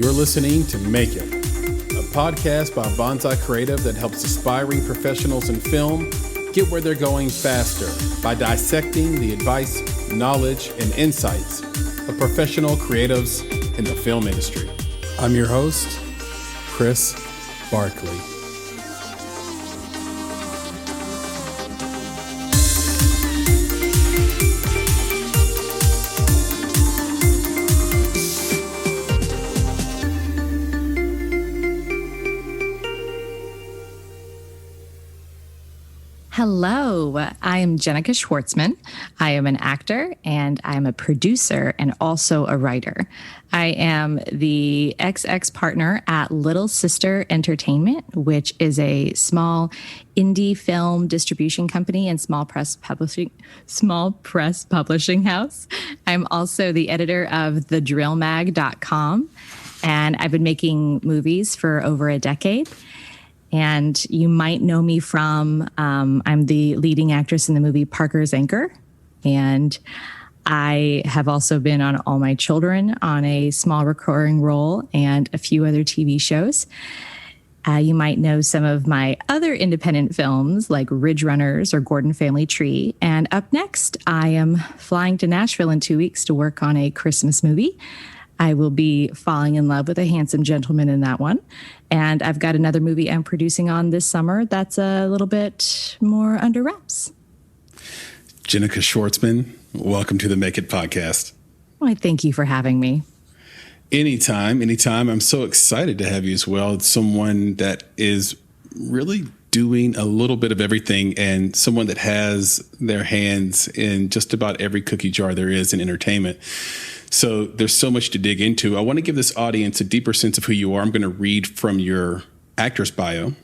You're listening to Make It, a podcast by Bonsai Creative that helps aspiring professionals in film get where they're going faster by dissecting the advice, knowledge, and insights of professional creatives in the film industry. I'm your host, Chris Barkley. Hello, I am Jennica Schwartzman. I am an actor and I am a producer and also a writer. I am the XX partner at Little Sister Entertainment, which is a small indie film distribution company and small press publishing house. I'm also the editor of thedrillmag.com, and I've been making movies for over a decade. And you might know me from, I'm the leading actress in the movie Parker's Anchor. And I have also been on All My Children on a small recurring role and a few other TV shows. You might know some of my other independent films like Ridge Runners or Gordon Family Tree. And up next, I am flying to Nashville in 2 weeks to work on a Christmas movie. I will be falling in love with a handsome gentleman in that one. And I've got another movie I'm producing on this summer that's a little bit more under wraps. Jennica Schwartzman, welcome to the Make It podcast. Well, I thank you for having me. Anytime. I'm so excited to have you as well. It's someone that is really doing a little bit of everything and someone that has their hands in just about every cookie jar there is in entertainment. So there's so much to dig into. I want to give this audience a deeper sense of who you are. I'm going to read from your actor's bio,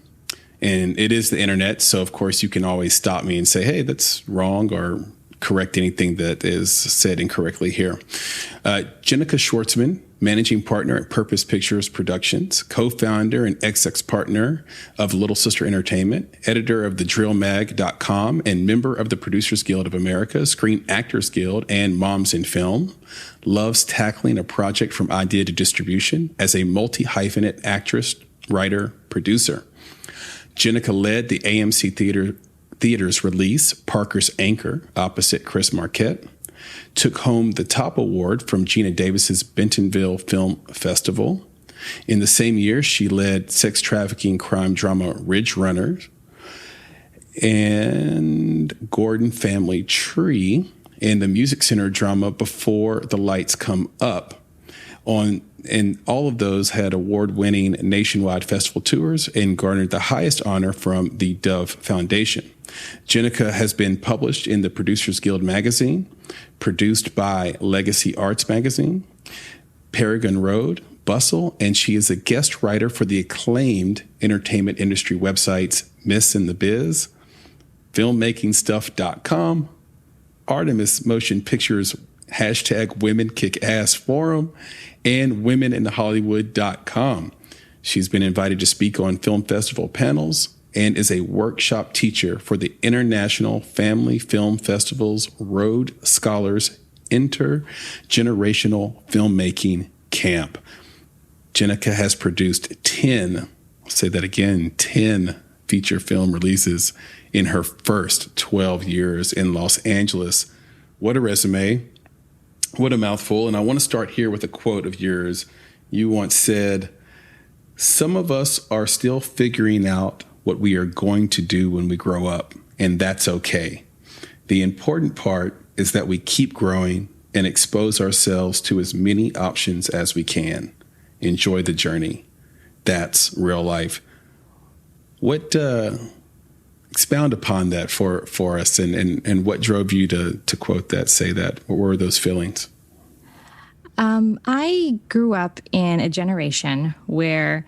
and it is the internet. So, of course, you can always stop me and say, hey, that's wrong, or correct anything that is said incorrectly here. Jennica Schwartzman, managing partner at Purpose Pictures Productions, co-founder and XX partner of Little Sister Entertainment, editor of thedrillmag.com, and member of the Producers Guild of America, Screen Actors Guild, and Moms in Film. Loves tackling a project from idea to distribution as a multi-hyphenate actress, writer, producer. Jennica led the AMC Theater's release, Parker's Anchor, opposite Chris Marquette. Took home the top award from Gina Davis's Bentonville Film Festival. In the same year, she led sex trafficking crime drama Ridge Runners and Gordon Family Tree, and the Music Center drama Before the Lights Come Up. And all of those had award-winning nationwide festival tours and garnered the highest honor from the Dove Foundation. Jennica has been published in the Producers Guild magazine, produced by Legacy Arts magazine, Paragon Road, Bustle, and she is a guest writer for the acclaimed entertainment industry websites Miss in the Biz, filmmakingstuff.com, Artemis Motion Pictures #WomenKickAss Forum, and womeninhollywood.com. She's been invited to speak on film festival panels and is a workshop teacher for the International Family Film Festival's Rhodes Scholars Intergenerational Filmmaking Camp. Jennica has produced 10 feature film releases in her first 12 years in Los Angeles. What a resume. What a mouthful. And I want to start here with a quote of yours. You once said, "Some of us are still figuring out what we are going to do when we grow up, and that's okay. The important part is that we keep growing and expose ourselves to as many options as we can. Enjoy the journey. That's real life." What expound upon that for us, and what drove you to quote that, say that? What were those feelings? I grew up in a generation where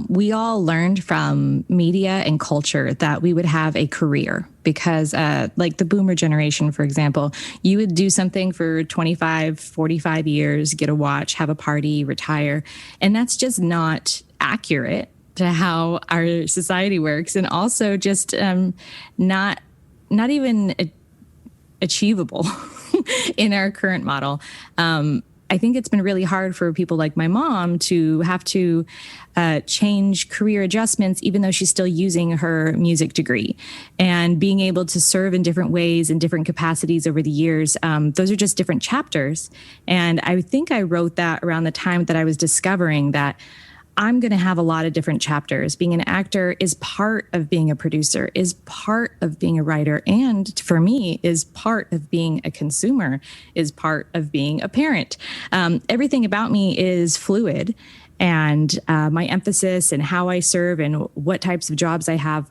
we all learned from media and culture that we would have a career because like the boomer generation, for example, you would do something for 25, 45 years, get a watch, have a party, retire. And that's just not accurate to how our society works, and also just not even achievable in our current model. I think it's been really hard for people like my mom to have to change career adjustments, even though she's still using her music degree, and being able to serve in different ways and different capacities over the years. Those are just different chapters. And I think I wrote that around the time that I was discovering that I'm going to have a lot of different chapters. Being an actor is part of being a producer, is part of being a writer, and for me is part of being a consumer, is part of being a parent. Everything about me is fluid, and my emphasis and how I serve and what types of jobs I have.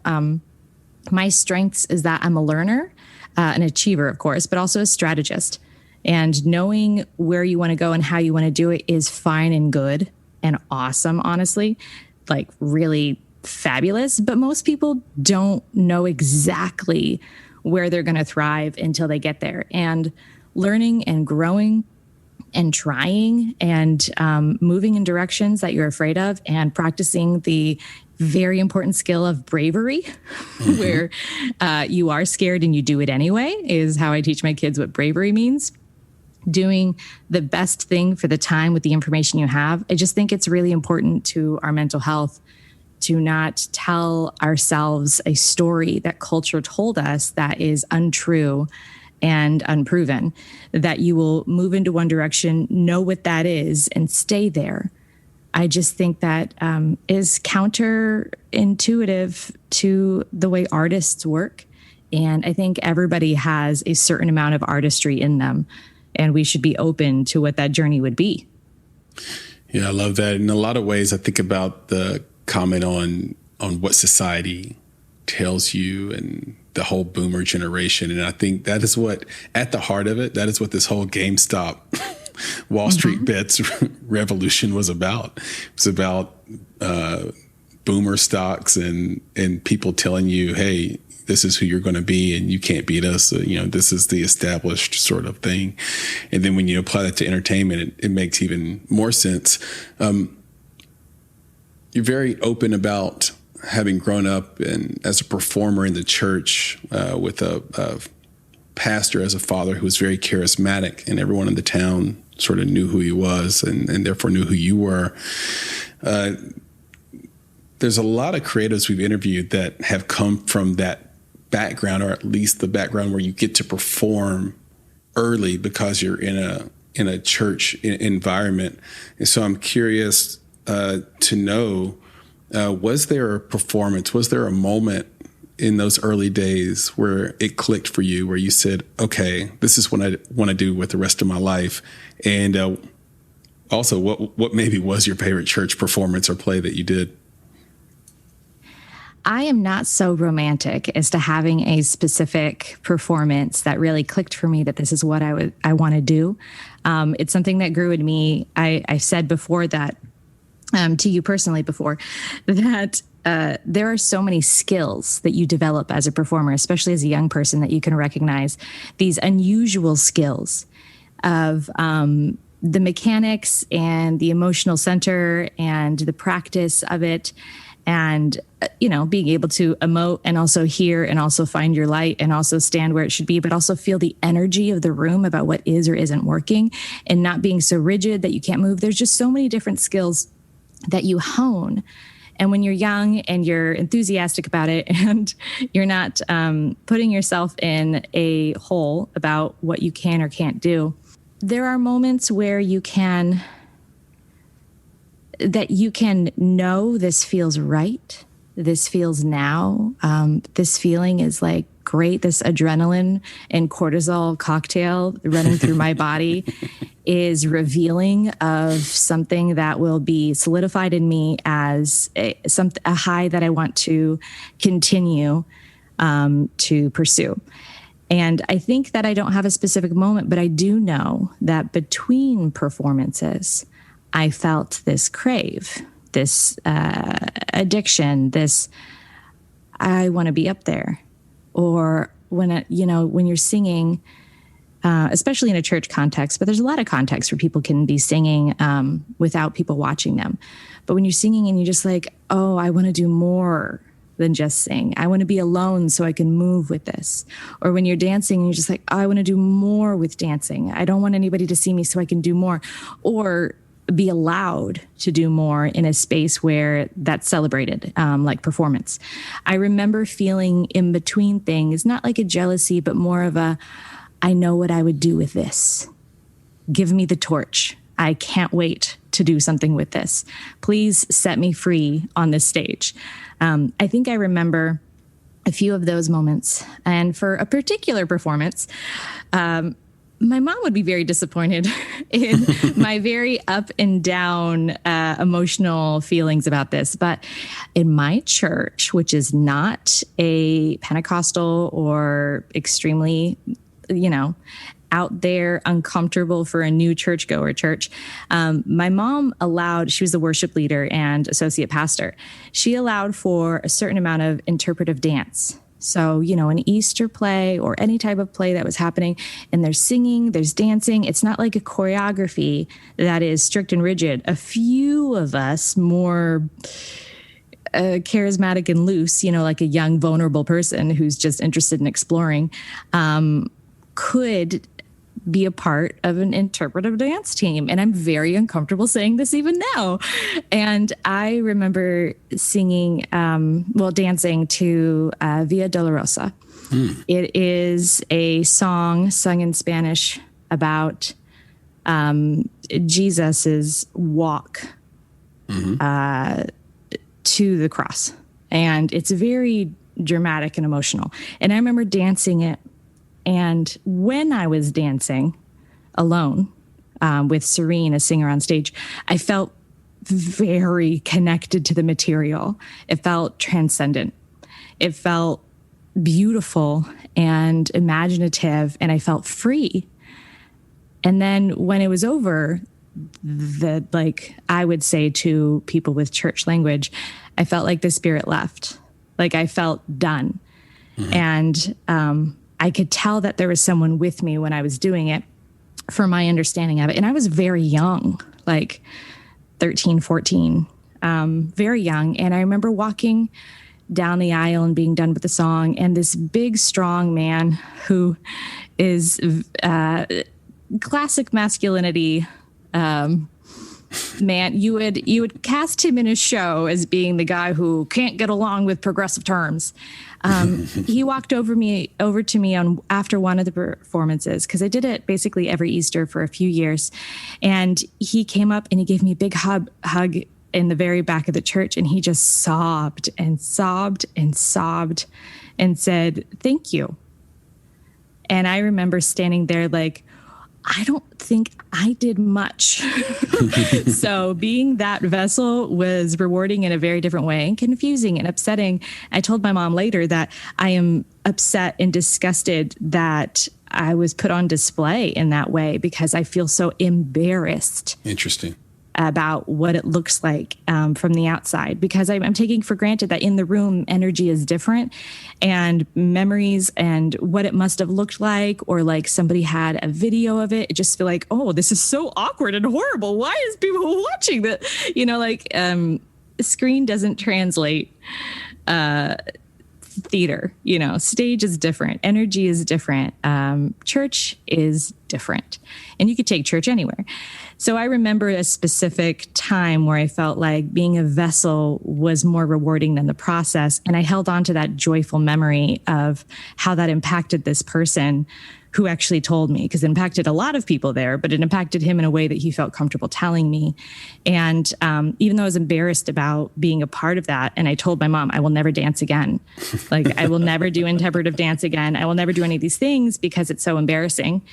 My strengths is that I'm a learner, an achiever, of course, but also a strategist. And knowing where you want to go and how you want to do it is fine and good and awesome, honestly, like really fabulous. But most people don't know exactly where they're going to thrive until they get there. And learning and growing and trying and moving in directions that you're afraid of and practicing the very important skill of bravery, where you are scared and you do it anyway, is how I teach my kids what bravery means. Doing the best thing for the time with the information you have. I just think it's really important to our mental health to not tell ourselves a story that culture told us that is untrue and unproven, that you will move into one direction, know what that is, and stay there. I just think that is counterintuitive to the way artists work. And I think everybody has a certain amount of artistry in them, and we should be open to what that journey would be. Yeah, I love that. In a lot of ways, I think about the comment on what society tells you and the whole boomer generation. And I think that is what, at the heart of it, that is what this whole GameStop Wall Street bets revolution was about. It was about boomer stocks and people telling you, hey, this is who you're going to be and you can't beat us. This is the established sort of thing. And then when you apply that to entertainment, it makes even more sense. You're very open about having grown up as a performer in the church with a pastor as a father who was very charismatic, and everyone in the town sort of knew who he was and therefore knew who you were. There's a lot of creatives we've interviewed that have come from that background, or at least the background where you get to perform early because you're in a church environment. And so I'm curious to know, was there a performance, was there a moment in those early days where it clicked for you, where you said, okay, this is what I want to do with the rest of my life? And also, what maybe was your favorite church performance or play that you did? I am not so romantic as to having a specific performance that really clicked for me that this is what I want to do. It's something that grew in me. I said before that, to you personally before, that there are so many skills that you develop as a performer, especially as a young person, that you can recognize these unusual skills of the mechanics and the emotional center and the practice of it. And, being able to emote and also hear and also find your light and also stand where it should be, but also feel the energy of the room about what is or isn't working, and not being so rigid that you can't move. There's just so many different skills that you hone. And when you're young and you're enthusiastic about it and you're not putting yourself in a hole about what you can or can't do, there are moments where you can know this feels right. This feels now. This feeling is like great. This adrenaline and cortisol cocktail running through my body is revealing of something that will be solidified in me as a high that I want to continue to pursue. And I think that I don't have a specific moment, but I do know that between performances, I felt this crave, this addiction, this I want to be up there. Or when you're singing, especially in a church context, but there's a lot of contexts where people can be singing without people watching them. But when you're singing and you're just like, oh, I want to do more than just sing. I want to be alone so I can move with this. Or when you're dancing and you're just like, oh, I want to do more with dancing. I don't want anybody to see me so I can do more. Or be allowed to do more in a space where that's celebrated, like performance. I remember feeling in between things, not like a jealousy, but more of a, I know what I would do with this. Give me the torch. I can't wait to do something with this. Please set me free on this stage. I think I remember a few of those moments. And for a particular performance, my mom would be very disappointed in my very up and down emotional feelings about this. But in my church, which is not a Pentecostal or extremely, out there, uncomfortable for a new churchgoer church, my mom allowed, she was the worship leader and associate pastor. She allowed for a certain amount of interpretive dance. So, an Easter play or any type of play that was happening, and there's singing, there's dancing. It's not like a choreography that is strict and rigid. A few of us more charismatic and loose, like a young, vulnerable person who's just interested in exploring, could be a part of an interpretive dance team. And I'm very uncomfortable saying this even now. And I remember singing, dancing to Via Dolorosa. It is a song sung in Spanish about Jesus's walk to the cross. And it's very dramatic and emotional. And I remember dancing it. And when I was dancing alone with Serene, a singer on stage, I felt very connected to the material. It felt transcendent. It felt beautiful and imaginative, and I felt free. And then when it was over, I would say to people with church language, I felt like the spirit left. Like I felt done. And I could tell that there was someone with me when I was doing it for my understanding of it. And I was very young, like 13, 14, very young. And I remember walking down the aisle and being done with the song. And this big, strong man who is classic masculinity, man, you would cast him in a show as being the guy who can't get along with progressive terms. He walked over to me after one of the performances, because I did it basically every Easter for a few years. And he came up and he gave me a big hug in the very back of the church. And he just sobbed and sobbed and sobbed and said, "Thank you." And I remember standing there like, I don't think I did much. So being that vessel was rewarding in a very different way, and confusing and upsetting. I told my mom later that I am upset and disgusted that I was put on display in that way, because I feel so embarrassed. Interesting. About what it looks like from the outside, because I'm taking for granted that in the room energy is different, and memories and what it must have looked like, or like somebody had a video of it. It just feel like, oh, this is so awkward and horrible. Why is people watching that? Screen doesn't translate theater. Stage is different. Energy is different. Church is different. And you could take church anywhere. So I remember a specific time where I felt like being a vessel was more rewarding than the process. And I held on to that joyful memory of how that impacted this person who actually told me, because it impacted a lot of people there, but it impacted him in a way that he felt comfortable telling me. And even though I was embarrassed about being a part of that, and I told my mom, I will never dance again. Like, I will never do interpretive dance again. I will never do any of these things because it's so embarrassing.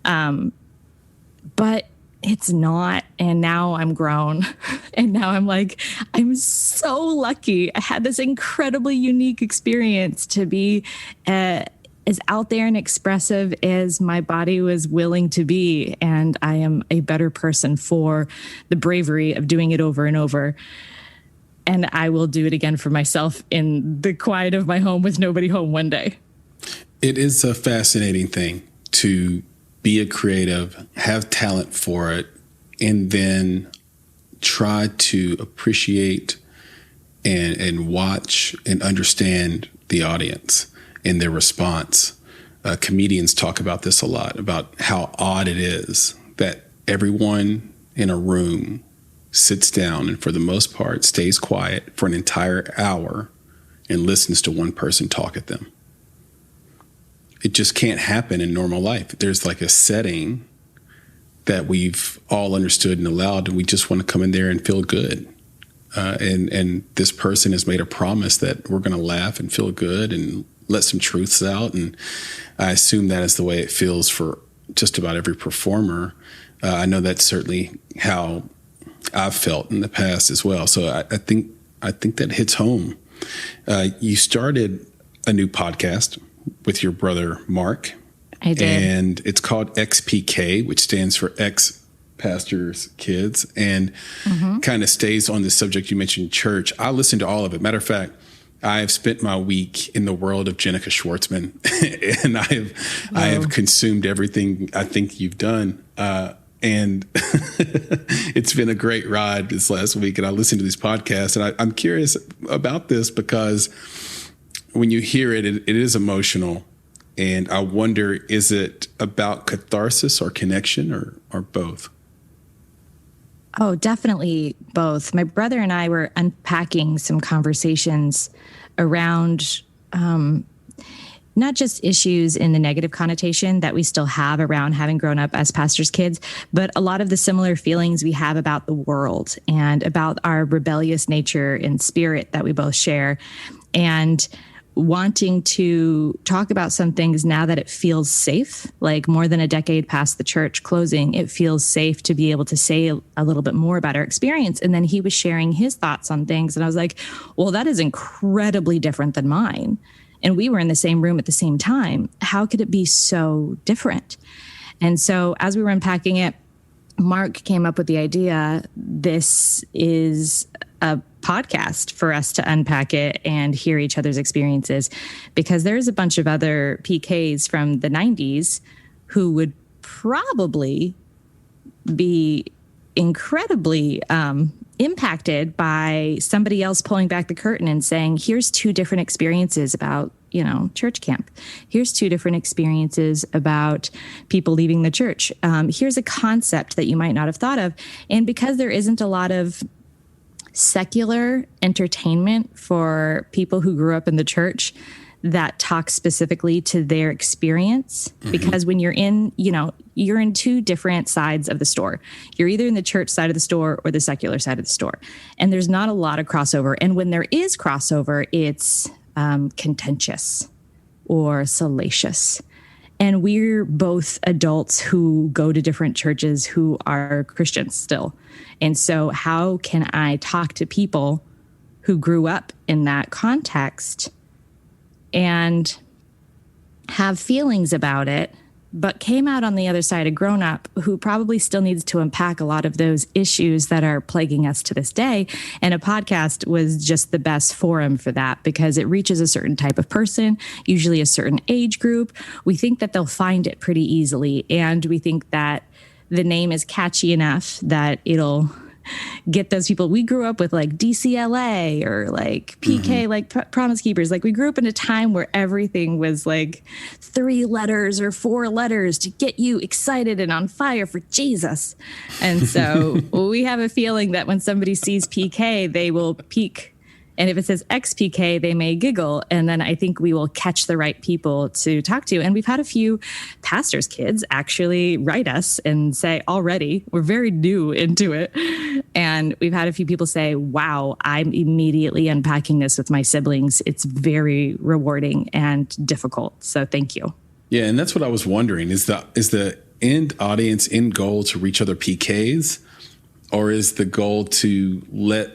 But it's not. And now I'm grown. And now I'm like, I'm so lucky. I had this incredibly unique experience to be as out there and expressive as my body was willing to be. And I am a better person for the bravery of doing it over and over. And I will do it again for myself in the quiet of my home with nobody home one day. It is a fascinating thing to be a creative, have talent for it, and then try to appreciate and watch and understand the audience and their response. Comedians talk about this a lot, about how odd it is that everyone in a room sits down and for the most part stays quiet for an entire hour and listens to one person talk at them. It just can't happen in normal life. There's like a setting that we've all understood and allowed, and we just want to come in there and feel good. And this person has made a promise that we're going to laugh and feel good and let some truths out. And I assume that is the way it feels for just about every performer. I know that's certainly how I've felt in the past as well. So I think that hits home. You started a new podcast with your brother, Mark. I did. And it's called XPK, which stands for Ex Pastors Kids, and kind of stays on the subject you mentioned, church. I listened to all of it. Matter of fact, I've spent my week in the world of Jennica Schwartzman, and I have consumed everything I think you've done. And it's been a great ride this last week. And I listened to these podcasts, and I'm curious about this because when you hear it, it is emotional. And I wonder, is it about catharsis or connection or both? Oh, definitely both. My brother and I were unpacking some conversations around not just issues in the negative connotation that we still have around having grown up as pastors' kids, but a lot of the similar feelings we have about the world and about our rebellious nature and spirit that we both share. And wanting to talk about some things now that it feels safe, like more than a decade past the church closing, it feels safe to be able to say a little bit more about our experience. And then he was sharing his thoughts on things. And I was like, well, that is incredibly different than mine. And we were in the same room at the same time. How could it be so different? And so as we were unpacking it, Mark came up with the idea, this is a podcast for us to unpack it and hear each other's experiences, because there's a bunch of other PKs from the 90s who would probably be incredibly impacted by somebody else pulling back the curtain and saying, here's two different experiences about, church camp. Here's two different experiences about people leaving the church. Here's a concept that you might not have thought of. And because there isn't a lot of secular entertainment for people who grew up in the church that talk specifically to their experience, because when you're in, you're in two different sides of the store. You're either in the church side of the store or the secular side of the store. And there's not a lot of crossover. And when there is crossover, it's contentious or salacious. And we're both adults who go to different churches who are Christians still. And so how can I talk to people who grew up in that context and have feelings about it, but came out on the other side a grown up who probably still needs to unpack a lot of those issues that are plaguing us to this day? And a podcast was just the best forum for that, because it reaches a certain type of person, usually a certain age group. We think that they'll find it pretty easily. And we think that the name is catchy enough that it'll get those people. We grew up with like DCLA or like PK, like Promise Keepers. Like we grew up in a time where everything was like 3 letters or 4 letters to get you excited and on fire for Jesus. And so we have a feeling that when somebody sees PK, they will peak. And if it says XPK, they may giggle. And then I think we will catch the right people to talk to. And we've had a few pastors' kids actually write us and say, already, we're very new into it. And we've had a few people say, wow, I'm immediately unpacking this with my siblings. It's very rewarding and difficult. So thank you. Yeah, and that's what I was wondering. Is the end audience, end goal to reach other PKs? Or is the goal to let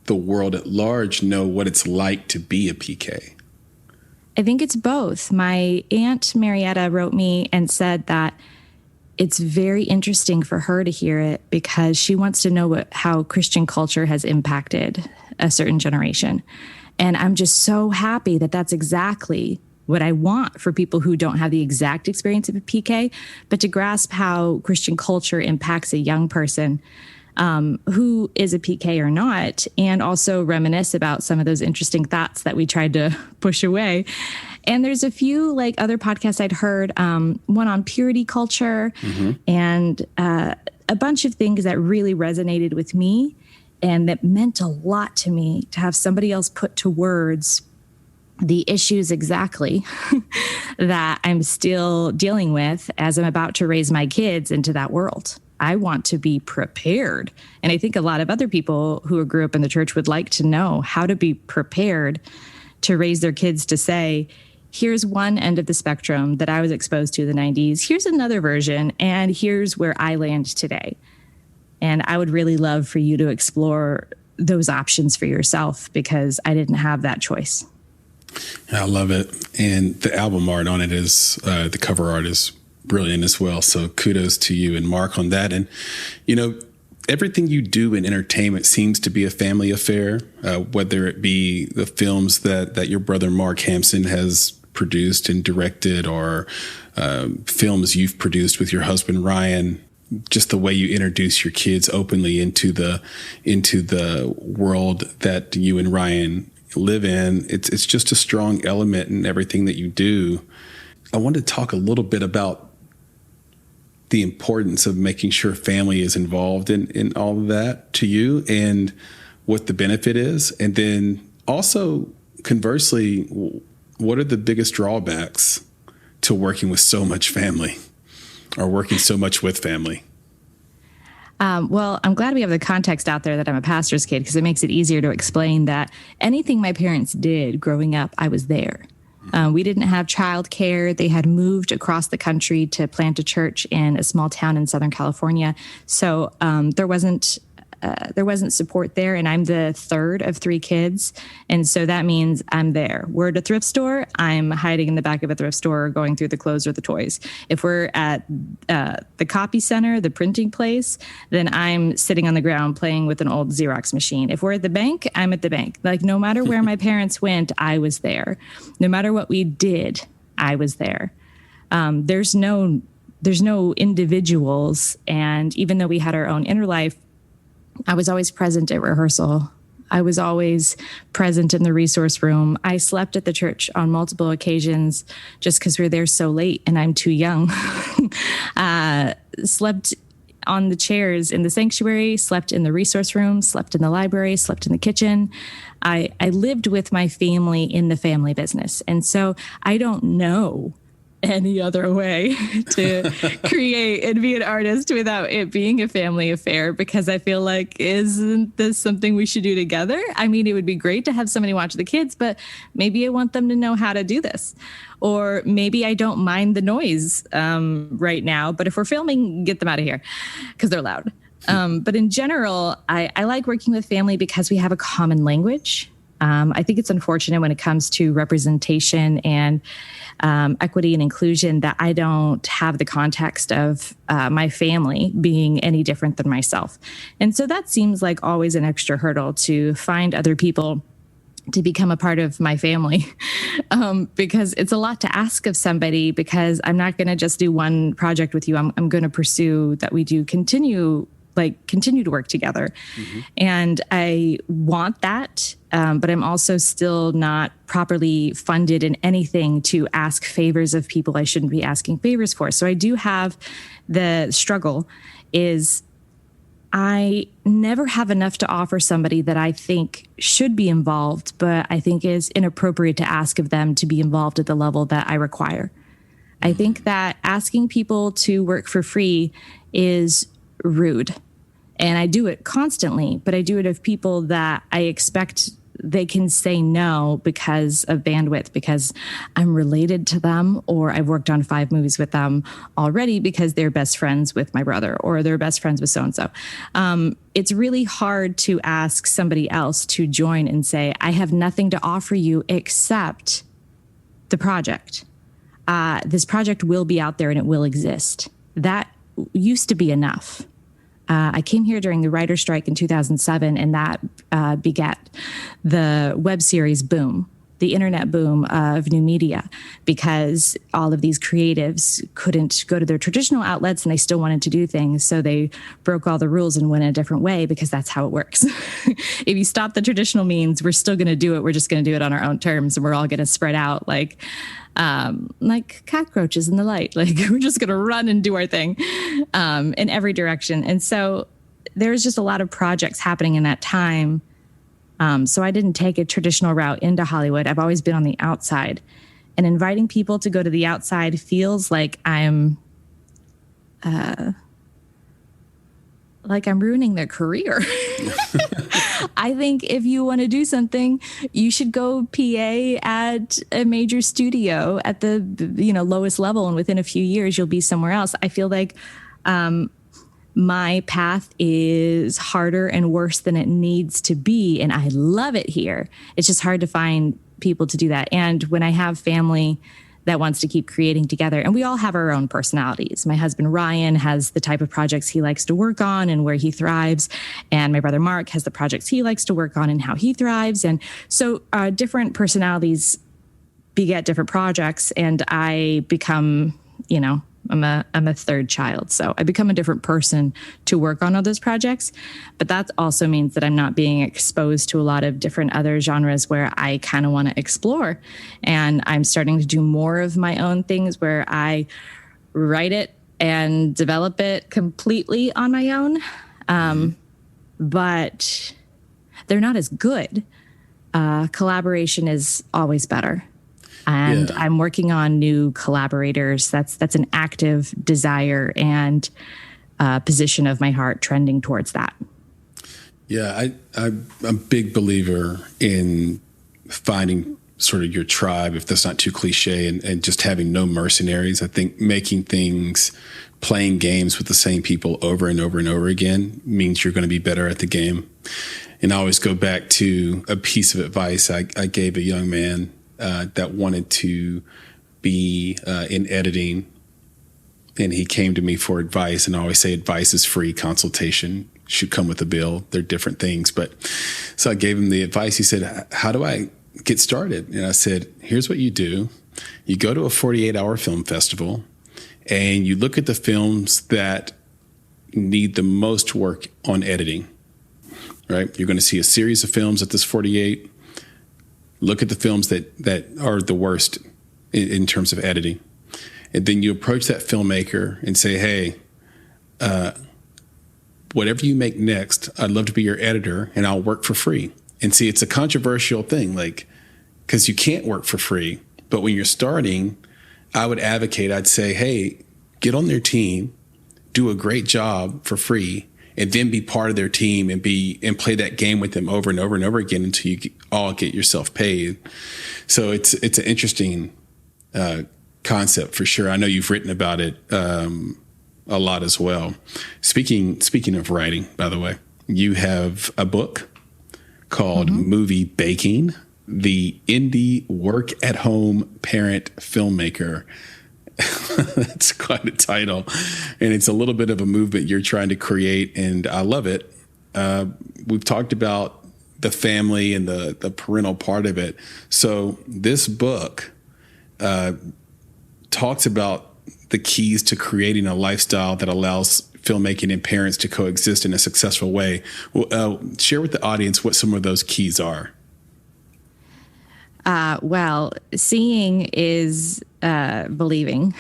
the world at large know what it's like to be a PK? I think it's both. My Aunt Marietta wrote me and said that it's very interesting for her to hear it because she wants to know how Christian culture has impacted a certain generation. And I'm just so happy that that's exactly what I want for people who don't have the exact experience of a PK, but to grasp how Christian culture impacts a young person. who is a PK or not, and also reminisce about some of those interesting thoughts that we tried to push away. And there's a few like other podcasts I'd heard, one on purity culture, and a bunch of things that really resonated with me and that meant a lot to me to have somebody else put to words the issues exactly that I'm still dealing with as I'm about to raise my kids into that world. I want to be prepared. And I think a lot of other people who grew up in the church would like to know how to be prepared to raise their kids to say, here's one end of the spectrum that I was exposed to in the 90s. Here's another version, and here's where I land today. And I would really love for you to explore those options for yourself, because I didn't have that choice. I love it. And the album art on it is, the cover art is brilliant as well. So kudos to you and Mark on that. And, you know, everything you do in entertainment seems to be a family affair, whether it be the films that your brother Mark Hampson has produced and directed, or films you've produced with your husband Ryan. Just the way you introduce your kids openly into the world that you and Ryan live in. It's just a strong element in everything that you do. I wanted to talk a little bit about the importance of making sure family is involved in all of that to you, and what the benefit is. And then also, conversely, what are the biggest drawbacks to working with so much family, or working so much with family? Well, I'm glad we have the context out there that I'm a pastor's kid, because it makes it easier to explain that anything my parents did growing up, I was there. We didn't have childcare. They had moved across the country to plant a church in a small town in Southern California. So there wasn't support there, and I'm the third of three kids. And so that means I'm there. We're at a thrift store, I'm hiding in the back of a thrift store, going through the clothes or the toys. If we're at the copy center, the printing place, then I'm sitting on the ground playing with an old Xerox machine. If we're at the bank, I'm at the bank. Like, no matter where my parents went, I was there. No matter what we did, I was there. There's no individuals. And even though we had our own inner life, I was always present at rehearsal. I was always present in the resource room. I slept at the church on multiple occasions just because we were there so late and I'm too young. Slept on the chairs in the sanctuary, slept in the resource room, slept in the library, slept in the kitchen. I lived with my family in the family business. And so I don't know any other way to create and be an artist without it being a family affair, because I feel like, isn't this something we should do together? I mean, it would be great to have somebody watch the kids, but maybe I want them to know how to do this. Or maybe I don't mind the noise right now, but if we're filming, get them out of here because they're loud. But in general, I like working with family because we have a common language. I think it's unfortunate when it comes to representation and equity and inclusion that I don't have the context of my family being any different than myself. And so that seems like always an extra hurdle, to find other people to become a part of my family, because it's a lot to ask of somebody, because I'm not going to just do one project with you. I'm going to pursue that we do continue to work together. Mm-hmm. And I want that. But I'm also still not properly funded in anything to ask favors of people I shouldn't be asking favors for. So I do have the struggle is I never have enough to offer somebody that I think should be involved, but I think is inappropriate to ask of them to be involved at the level that I require. I think that asking people to work for free is rude. And I do it constantly, but I do it of people that I expect they can say no because of bandwidth, because I'm related to them, or I've worked on 5 movies with them already because they're best friends with my brother, or they're best friends with so-and-so. It's really hard to ask somebody else to join and say, I have nothing to offer you except the project. This project will be out there and it will exist. That used to be enough. I came here during the writer's strike in 2007, and that begat the web series Boom. the internet boom of new media, because all of these creatives couldn't go to their traditional outlets and they still wanted to do things. So they broke all the rules and went a different way, because that's how it works. If you stop the traditional means, we're still going to do it. We're just going to do it on our own terms, and we're all going to spread out like cockroaches in the light. Like, we're just going to run and do our thing in every direction. And so there's just a lot of projects happening in that time. So I didn't take a traditional route into Hollywood. I've always been on the outside, and inviting people to go to the outside feels like I'm ruining their career. I think if you want to do something, you should go PA at a major studio at the lowest level, and within a few years you'll be somewhere else. I feel like my path is harder and worse than it needs to be, and I love it here. It's just hard to find people to do that. And when I have family that wants to keep creating together, and we all have our own personalities. My husband, Ryan, has the type of projects he likes to work on and where he thrives. And my brother, Mark, has the projects he likes to work on and how he thrives. And so different personalities beget different projects, and I become, I'm a third child, so I become a different person to work on all those projects. But that also means that I'm not being exposed to a lot of different other genres where I kind of want to explore. And I'm starting to do more of my own things where I write it and develop it completely on my own. But they're not as good. Collaboration is always better. And I'm working on new collaborators. That's an active desire and position of my heart, trending towards that. Yeah, I'm a big believer in finding sort of your tribe, if that's not too cliche, and just having no mercenaries. I think making things, playing games with the same people over and over and over again means you're going to be better at the game. And I always go back to a piece of advice I gave a young man that wanted to be in editing, and he came to me for advice. And I always say advice is free, consultation should come with a bill. They're different things. But so I gave him the advice. He said, how do I get started? And I said, here's what you do. You go to a 48-hour film festival and you look at the films that need the most work on editing, right? You're going to see a series of films at this 48. Look at the films that are the worst in terms of editing. And then you approach that filmmaker and say, hey, whatever you make next, I'd love to be your editor and I'll work for free. And see, it's a controversial thing, like, because you can't work for free. But when you're starting, I'd say, hey, get on their team, do a great job for free, and then be part of their team and play that game with them over and over and over again until you all get yourself paid. So it's an interesting concept for sure. I know you've written about it a lot as well. Speaking of writing, by the way, you have a book called Movie Baking, the Indie Work-At-Home Parent Filmmaker. That's quite a title. And it's a little bit of a movement you're trying to create, and I love it. We've talked about the family and the parental part of it. So this book talks about the keys to creating a lifestyle that allows filmmaking and parents to coexist in a successful way. Share with the audience what some of those keys are. Well, seeing is believing.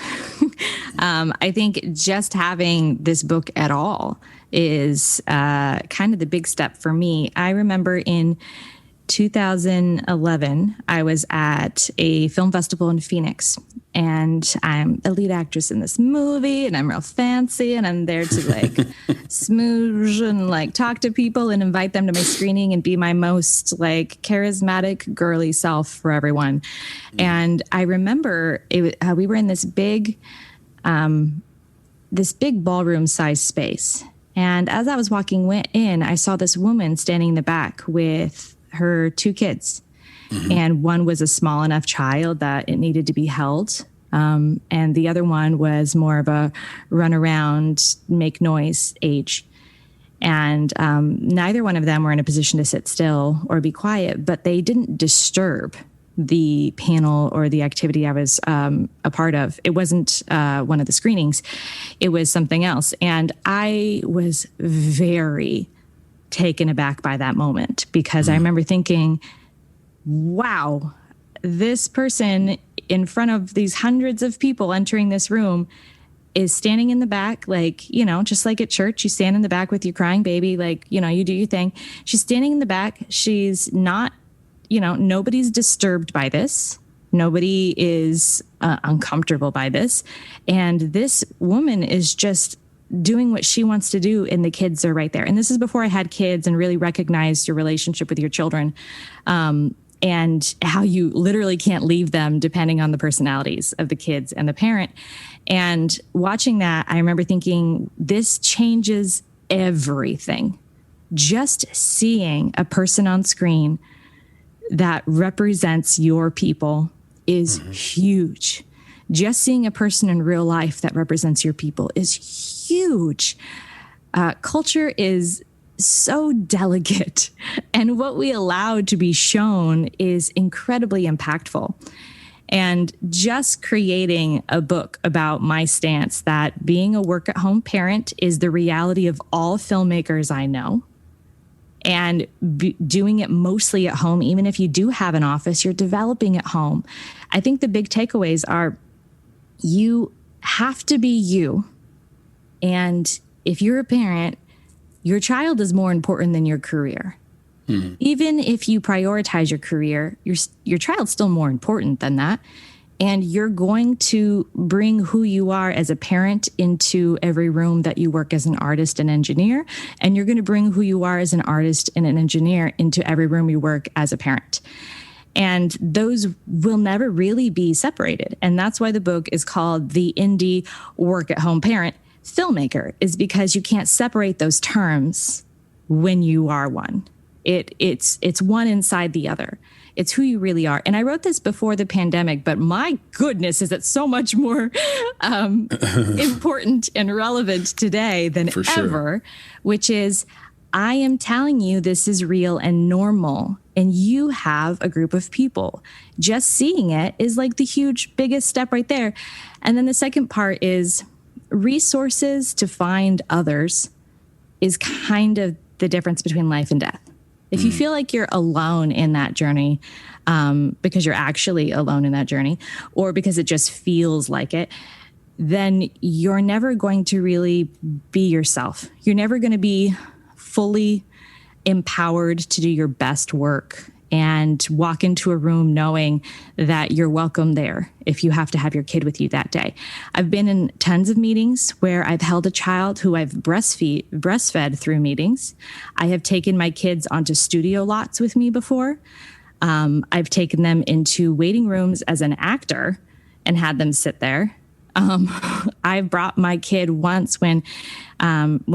I think just having this book at all is kind of the big step for me. I remember in 2011, I was at a film festival in Phoenix, and I'm a lead actress in this movie, and I'm real fancy, and I'm there to like smooch and like talk to people and invite them to my screening and be my most like charismatic girly self for everyone. And I remember we were in this big ballroom sized space. And as I was walking in, I saw this woman standing in the back with her two kids. And one was a small enough child that it needed to be held. And the other one was more of a run around, make noise age. And neither one of them were in a position to sit still or be quiet, but they didn't disturb the panel or the activity I was a part of. It wasn't one of the screenings. It was something else. And I was very taken aback by that moment, because I remember thinking, wow, this person in front of these hundreds of people entering this room is standing in the back, like, you know, just like at church, you stand in the back with your crying baby, like, you know, you do your thing. She's standing in the back. She's not, you know, nobody's disturbed by this. Nobody is uncomfortable by this. And this woman is just doing what she wants to do, and the kids are right there. And this is before I had kids and really recognized your relationship with your children, and how you literally can't leave them depending on the personalities of the kids and the parent. And watching that, I remember thinking, this changes everything. Just seeing a person on screen that represents your people is huge. Just seeing a person in real life that represents your people is huge. Culture is so delicate, and what we allow to be shown is incredibly impactful. And just creating a book about my stance that being a work-at-home parent is the reality of all filmmakers I know, and doing it mostly at home. Even if you do have an office, you're developing at home. I think the big takeaways are, you have to be you. And if you're a parent, your child is more important than your career. Even if you prioritize your career, your child's still more important than that. And you're going to bring who you are as a parent into every room that you work as an artist and engineer. And you're going to bring who you are as an artist and an engineer into every room you work as a parent. And those will never really be separated. And that's why the book is called The Indie Work-At-Home Parent Filmmaker, is because you can't separate those terms when you are one. It's one inside the other. It's who you really are. And I wrote this before the pandemic, but my goodness, is it so much more important and relevant today than ever, which is, I am telling you this is real and normal, and you have a group of people. Just seeing it is like the huge, biggest step right there. And then the second part is, resources to find others is kind of the difference between life and death. If you feel like you're alone in that journey, because you're actually alone in that journey, or because it just feels like it, then you're never going to really be yourself. You're never going to be fully empowered to do your best work and walk into a room knowing that you're welcome there if you have to have your kid with you that day. I've been in tons of meetings where I've held a child who I've breastfed through meetings. I have taken my kids onto studio lots with me before. I've taken them into waiting rooms as an actor and had them sit there. I've brought my kid once when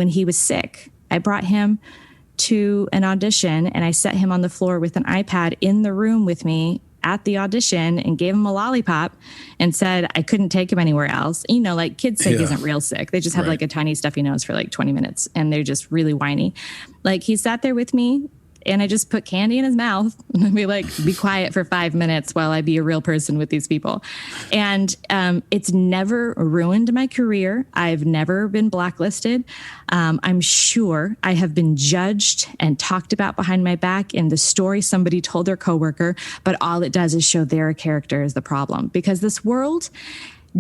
he was sick. I brought him to an audition, and I set him on the floor with an iPad in the room with me at the audition and gave him a lollipop and said I couldn't take him anywhere else. You know, like, kids sick isn't real sick. They just have like a tiny stuffy nose for like 20 minutes and they're just really whiny. Like, he sat there with me, and I just put candy in his mouth and be like, be quiet for 5 minutes while I be a real person with these people. And it's never ruined my career. I've never been blacklisted. I'm sure I have been judged and talked about behind my back in the story somebody told their coworker, but all it does is show their character is the problem, because this world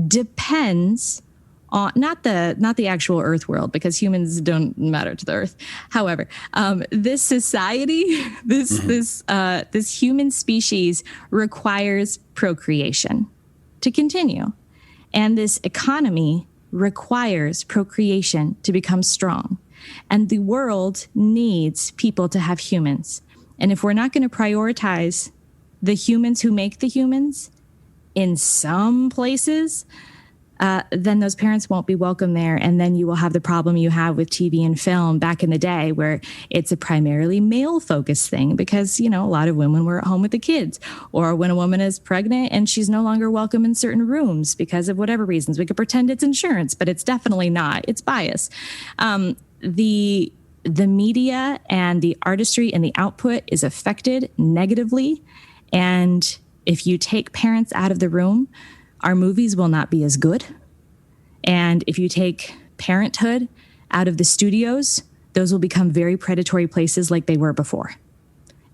depends on not the actual Earth world, because humans don't matter to the Earth. However, this society, this human species requires procreation to continue, and this economy requires procreation to become strong. And the world needs people to have humans. And if we're not going to prioritize the humans who make the humans in some places, then those parents won't be welcome there. And then you will have the problem you have with TV and film back in the day, where it's a primarily male-focused thing because, you know, a lot of women were at home with the kids, or when a woman is pregnant and she's no longer welcome in certain rooms because of whatever reasons. We could pretend it's insurance, but it's definitely not. It's bias. The media and the artistry and the output is affected negatively. And If you take parents out of the room, our movies will not be as good. And if you take parenthood out of the studios, those will become very predatory places like they were before.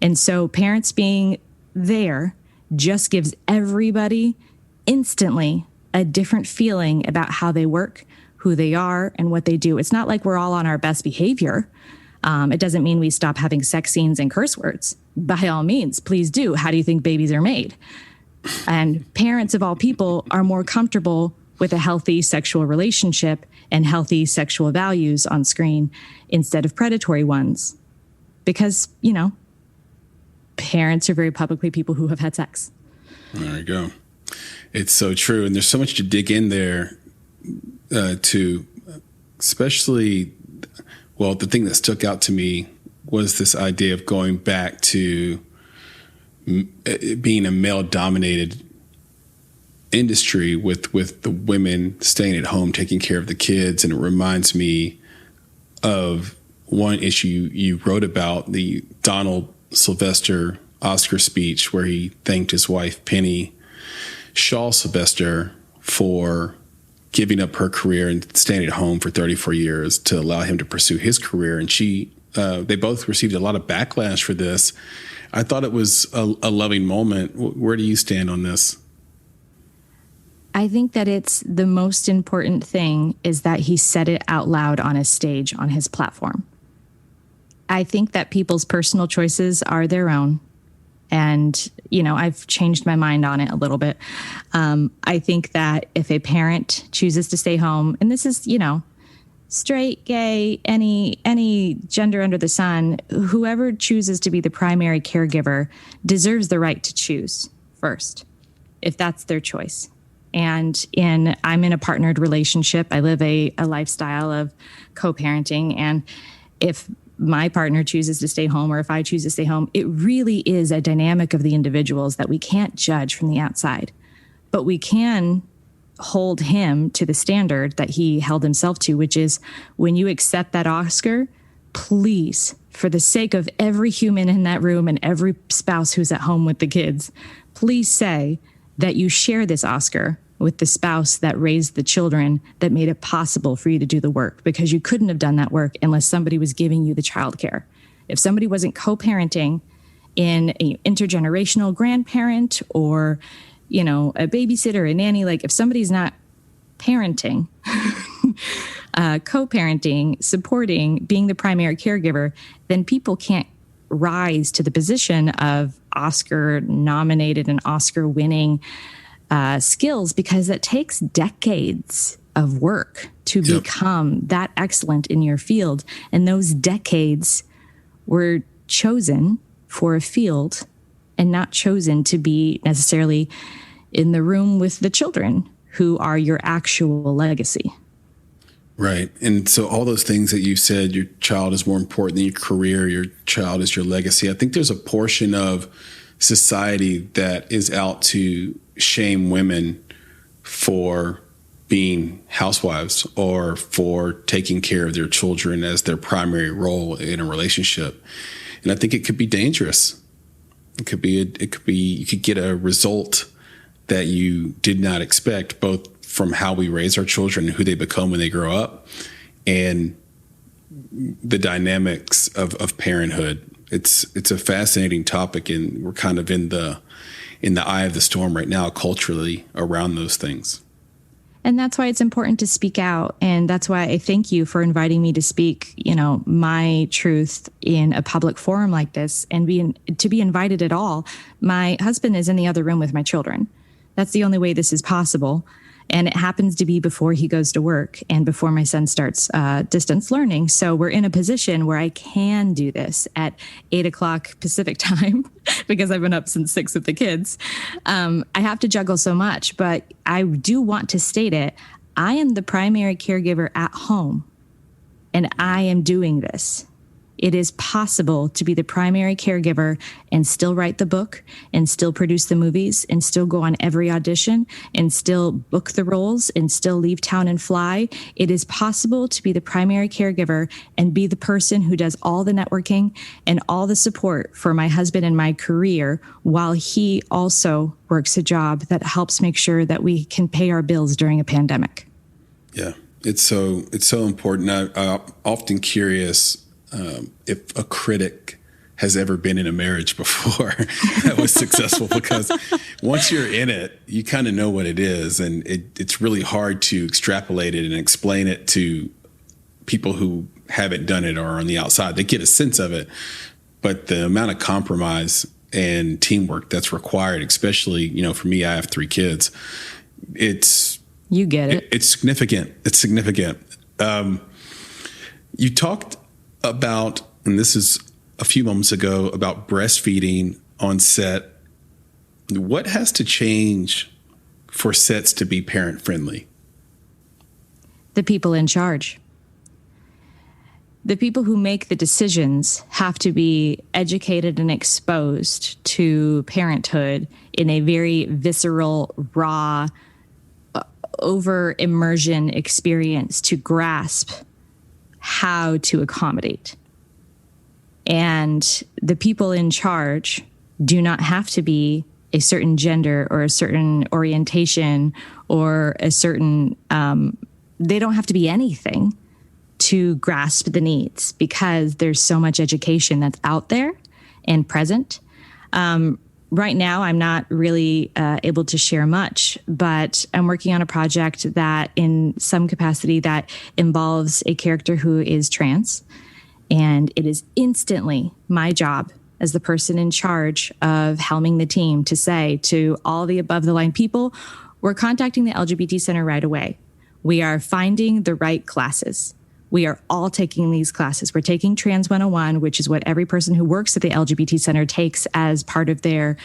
And so parents being there just gives everybody instantly a different feeling about how they work, who they are, and what they do. It's not like we're all on our best behavior. It doesn't mean we stop having sex scenes and curse words. By all means, please do. How do you think babies are made? And parents of all people are more comfortable with a healthy sexual relationship and healthy sexual values on screen instead of predatory ones. Because, parents are very publicly people who have had sex. There you go. It's so true. And there's so much to dig in there to, especially, well, the thing that stuck out to me was this idea of going back to being a male-dominated industry with the women staying at home, taking care of the kids. And it reminds me of one issue you wrote about, the Donald Sylvester Oscar speech, where he thanked his wife, Penny Shaw Sylvester, for giving up her career and staying at home for 34 years to allow him to pursue his career. And they both received a lot of backlash for this. I thought it was a loving moment. Where do you stand on this? I think that it's the most important thing is that he said it out loud on his stage, on his platform. I think that people's personal choices are their own. And, I've changed my mind on it a little bit. I think that if a parent chooses to stay home, and this is, straight, gay, any gender under the sun, whoever chooses to be the primary caregiver deserves the right to choose first, if that's their choice. And I'm in a partnered relationship. I live a lifestyle of co-parenting. And if my partner chooses to stay home or if I choose to stay home, it really is a dynamic of the individuals that we can't judge from the outside. But we can hold him to the standard that he held himself to, which is when you accept that Oscar, please, for the sake of every human in that room and every spouse who's at home with the kids, please say that you share this Oscar with the spouse that raised the children that made it possible for you to do the work, because you couldn't have done that work unless somebody was giving you the childcare. If somebody wasn't co-parenting in an intergenerational grandparent or, a babysitter, a nanny, like if somebody's not parenting, co-parenting, supporting, being the primary caregiver, then people can't rise to the position of Oscar nominated and Oscar winning skills, because it takes decades of work to become that excellent in your field. And those decades were chosen for a field and not chosen to be necessarily in the room with the children who are your actual legacy. Right. And so all those things that you said, your child is more important than your career, your child is your legacy. I think there's a portion of society that is out to shame women for being housewives or for taking care of their children as their primary role in a relationship. And I think it could be dangerous. You could get a result that you did not expect, both from how we raise our children and who they become when they grow up, and the dynamics of parenthood. It's a fascinating topic, and we're kind of in the eye of the storm right now culturally around those things. And that's why it's important to speak out. And that's why I thank you for inviting me to speak, my truth in a public forum like this, and to be invited at all. My husband is in the other room with my children. That's the only way this is possible. And it happens to be before he goes to work and before my son starts distance learning. So we're in a position where I can do this at 8:00 Pacific time because I've been up since 6 with the kids. I have to juggle so much, but I do want to state it. I am the primary caregiver at home, and I am doing this. It is possible to be the primary caregiver and still write the book and still produce the movies and still go on every audition and still book the roles and still leave town and fly. It is possible to be the primary caregiver and be the person who does all the networking and all the support for my husband and my career while he also works a job that helps make sure that we can pay our bills during a pandemic. Yeah, it's so important. I'm often curious if a critic has ever been in a marriage before that was successful, because once you're in it, you kind of know what it is, and it's really hard to extrapolate it and explain it to people who haven't done it or are on the outside. They get a sense of it, but the amount of compromise and teamwork that's required, especially, for me, I have 3 kids. You get it. It's significant. It's significant. You talked about, and this is a few moments ago, about breastfeeding on set. What has to change for sets to be parent friendly? The people in charge. The people who make the decisions have to be educated and exposed to parenthood in a very visceral, raw, over immersion experience to grasp how to accommodate. And the people in charge do not have to be a certain gender or a certain orientation or a certain, they don't have to be anything to grasp the needs, because there's so much education that's out there and present. Right now, I'm not really able to share much, but I'm working on a project that in some capacity that involves a character who is trans. And it is instantly my job as the person in charge of helming the team to say to all the above the line people, we're contacting the LGBT Center right away. We are finding the right classes. We are all taking these classes. We're taking Trans 101, which is what every person who works at the LGBT Center takes as part of their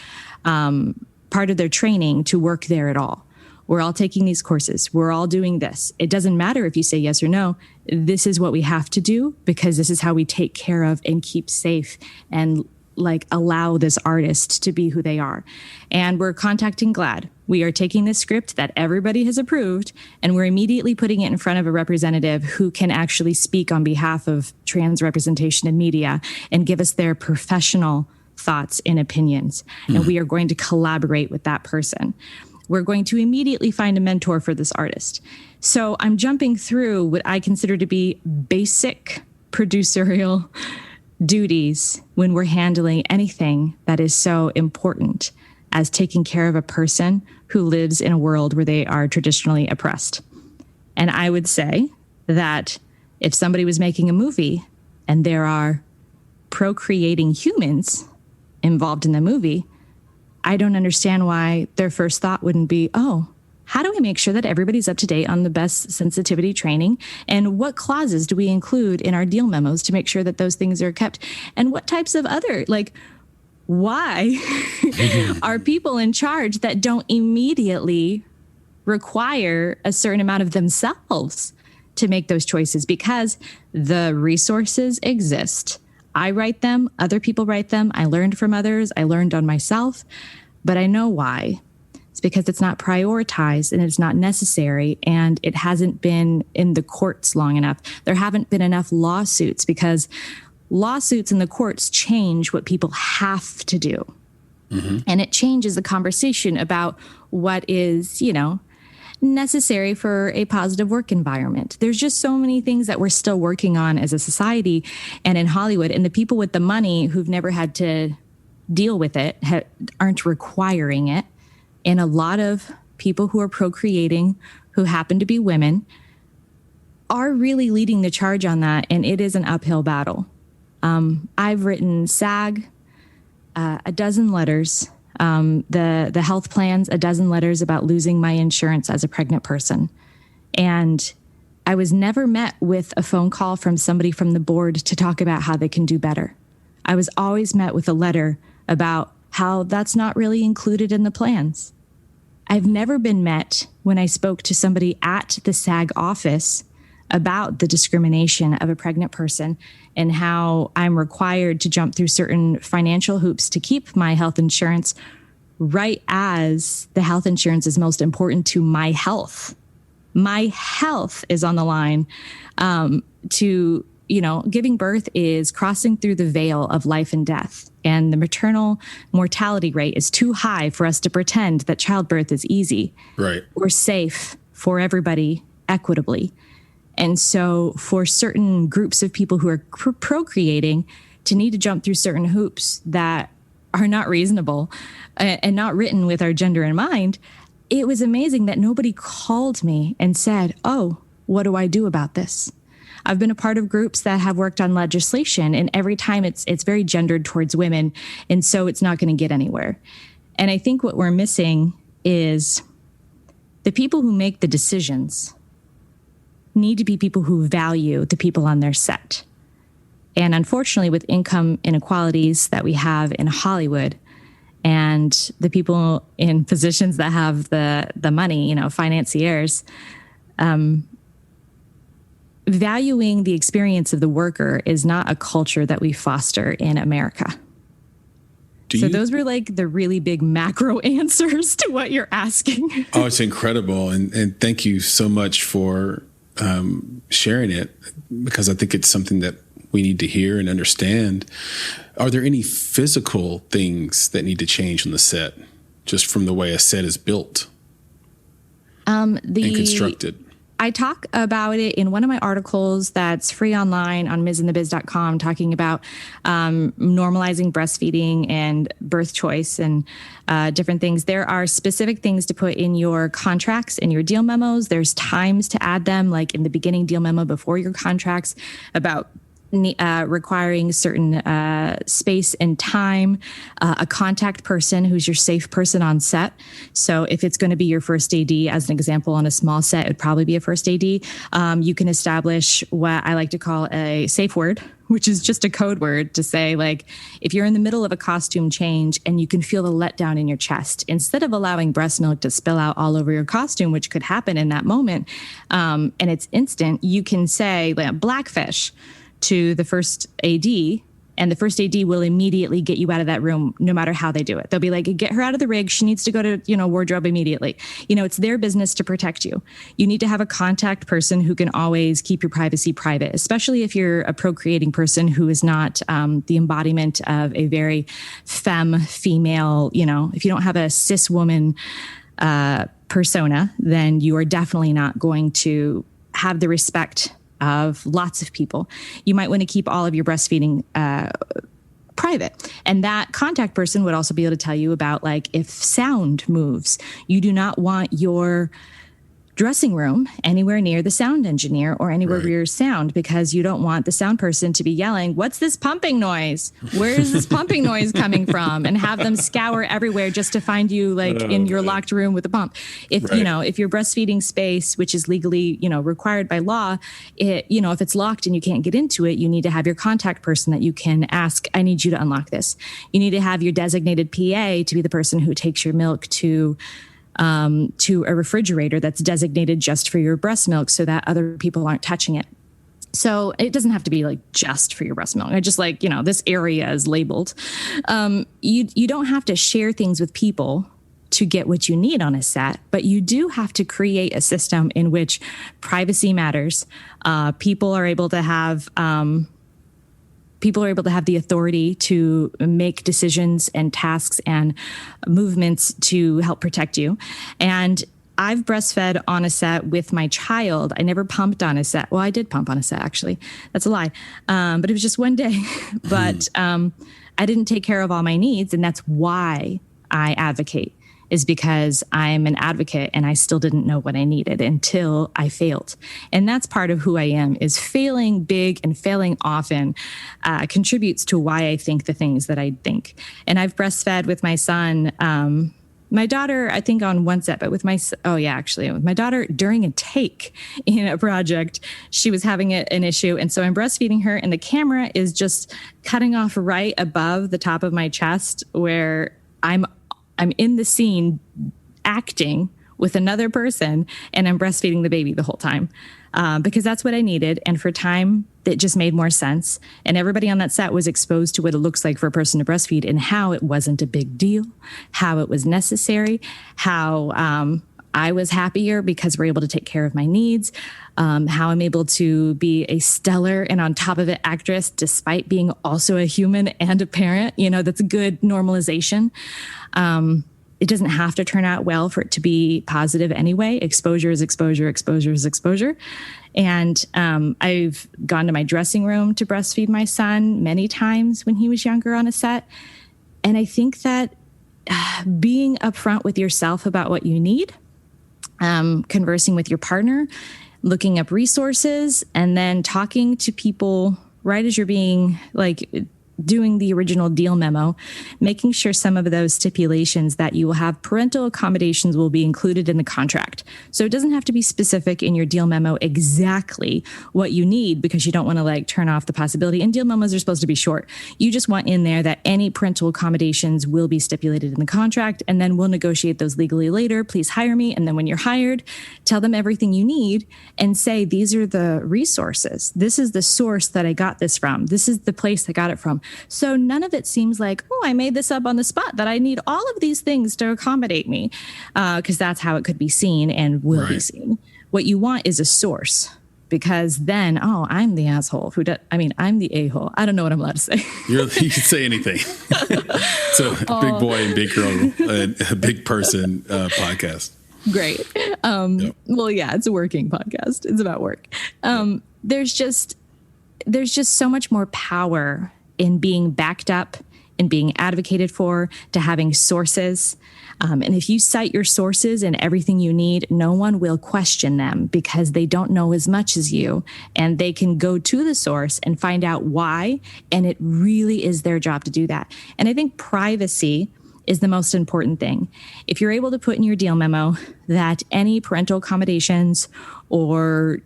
training to work there at all. We're all taking these courses. We're all doing this. It doesn't matter if you say yes or no. This is what we have to do, because this is how we take care of and keep safe and allow this artist to be who they are. And we're contacting GLAAD. We are taking this script that everybody has approved, and we're immediately putting it in front of a representative who can actually speak on behalf of trans representation in media and give us their professional thoughts and opinions. And we are going to collaborate with that person. We're going to immediately find a mentor for this artist. So I'm jumping through what I consider to be basic producerial duties when we're handling anything that is so important as taking care of a person who lives in a world where they are traditionally oppressed. And I would say that if somebody was making a movie and there are procreating humans involved in the movie, I don't understand why their first thought wouldn't be, oh, how do we make sure that everybody's up to date on the best sensitivity training? And what clauses do we include in our deal memos to make sure that those things are kept? And what types of other, why are people in charge that don't immediately require a certain amount of themselves to make those choices? Because the resources exist. I write them, other people write them. I learned from others. I learned on myself, but I know why. It's because it's not prioritized and it's not necessary, and it hasn't been in the courts long enough. There haven't been enough lawsuits, because lawsuits in the courts change what people have to do. Mm-hmm. And it changes the conversation about what is, necessary for a positive work environment. There's just so many things that we're still working on as a society and in Hollywood, and the people with the money who've never had to deal with it aren't requiring it. And a lot of people who are procreating, who happen to be women, are really leading the charge on that. And it is an uphill battle. I've written SAG a dozen letters, the health plans, a dozen letters about losing my insurance as a pregnant person. And I was never met with a phone call from somebody from the board to talk about how they can do better. I was always met with a letter about how that's not really included in the plans. I've never been met when I spoke to somebody at the SAG office about the discrimination of a pregnant person and how I'm required to jump through certain financial hoops to keep my health insurance, right as the health insurance is most important to my health. My health is on the line. Giving birth is crossing through the veil of life and death. And the maternal mortality rate is too high for us to pretend that childbirth is easy. Right. Or safe for everybody equitably. And so for certain groups of people who are procreating to need to jump through certain hoops that are not reasonable and not written with our gender in mind, it was amazing that nobody called me and said, oh, what do I do about this? I've been a part of groups that have worked on legislation, and every time it's very gendered towards women, and so it's not going to get anywhere. And I think what we're missing is the people who make the decisions need to be people who value the people on their set. And unfortunately, with income inequalities that we have in Hollywood and the people in positions that have the money, financiers, valuing the experience of the worker is not a culture that we foster in America. Those were like the really big macro answers to what you're asking. Oh, it's incredible. And thank you so much for sharing it, because I think it's something that we need to hear and understand. Are there any physical things that need to change on the set, just from the way a set is built and constructed? I talk about it in one of my articles that's free online on misinthebiz.com, talking about normalizing breastfeeding and birth choice and different things. There are specific things to put in your contracts, in your deal memos. There's times to add them, like in the beginning deal memo before your contracts, about requiring certain space and time, a contact person who's your safe person on set. So if it's going to be your first AD, as an example, on a small set, it would probably be a first AD. You can establish what I like to call a safe word, which is just a code word to say, like, if you're in the middle of a costume change and you can feel the letdown in your chest, instead of allowing breast milk to spill out all over your costume, which could happen in that moment, and it's instant, you can say, like, blackfish to the first AD, and the first AD will immediately get you out of that room, no matter how they do it. They'll be like, get her out of the rig. She needs to go to, wardrobe immediately. It's their business to protect you. You need to have a contact person who can always keep your privacy private, especially if you're a procreating person who is not the embodiment of a very female, if you don't have a cis woman persona, then you are definitely not going to have the respect of lots of people. You might want to keep all of your breastfeeding private. And that contact person would also be able to tell you about, like, if sound moves. You do not want your dressing room anywhere near the sound engineer or anywhere near sound, because you don't want the sound person to be yelling, what's this pumping noise? Where is this pumping noise coming from? And have them scour everywhere just to find you, like, in your locked room with a pump. If, if your breastfeeding space, which is legally, required by law, if it's locked and you can't get into it, you need to have your contact person that you can ask, I need you to unlock this. You need to have your designated PA to be the person who takes your milk to a refrigerator that's designated just for your breast milk, so that other people aren't touching it. So it doesn't have to be like just for your breast milk. I just like, this area is labeled. You don't have to share things with people to get what you need on a set, but you do have to create a system in which privacy matters. People are able to have the authority to make decisions and tasks and movements to help protect you. And I've breastfed on a set with my child. I never pumped on a set. Well, I did pump on a set, actually. That's a lie. But it was just one day. But I didn't take care of all my needs. And that's why I advocate, is because I'm an advocate and I still didn't know what I needed until I failed. And that's part of who I am, is failing big and failing often contributes to why I think the things that I think. And I've breastfed with my son, my daughter, I think on one set, but with my daughter during a take in a project, she was having an issue. And so I'm breastfeeding her and the camera is just cutting off right above the top of my chest, where I'm in the scene acting with another person, and I'm breastfeeding the baby the whole time because that's what I needed. And for time, it just made more sense. And everybody on that set was exposed to what it looks like for a person to breastfeed and how it wasn't a big deal, how it was necessary, how I was happier because we're able to take care of my needs, how I'm able to be a stellar and on top of it actress, despite being also a human and a parent. That's a good normalization. It doesn't have to turn out well for it to be positive anyway. Exposure is exposure, exposure is exposure. And I've gone to my dressing room to breastfeed my son many times when he was younger on a set. And I think that being upfront with yourself about what you need, conversing with your partner, looking up resources, and then talking to people right as you're being doing the original deal memo, making sure some of those stipulations that you will have parental accommodations will be included in the contract. So it doesn't have to be specific in your deal memo exactly what you need because you don't want to turn off the possibility. And deal memos are supposed to be short. You just want in there that any parental accommodations will be stipulated in the contract, and then we'll negotiate those legally later. Please hire me. And then when you're hired, tell them everything you need and say, these are the resources. This is the source that I got this from. This is the place I got it from. So none of it seems like, oh, I made this up on the spot, that I need all of these things to accommodate me, because that's how it could be seen and will be seen. What you want is a source, because then, I'm the asshole I'm the a-hole. I don't know what I'm allowed to say. You can say anything. So big boy and big girl, a big person podcast. Great. Yep. Well, yeah, it's a working podcast. It's about work. There's just so much more power in being backed up, in being advocated for, to having sources. And if you cite your sources and everything you need, no one will question them because they don't know as much as you. And they can go to the source and find out why. And it really is their job to do that. And I think privacy is the most important thing. If you're able to put in your deal memo that any parental accommodations or,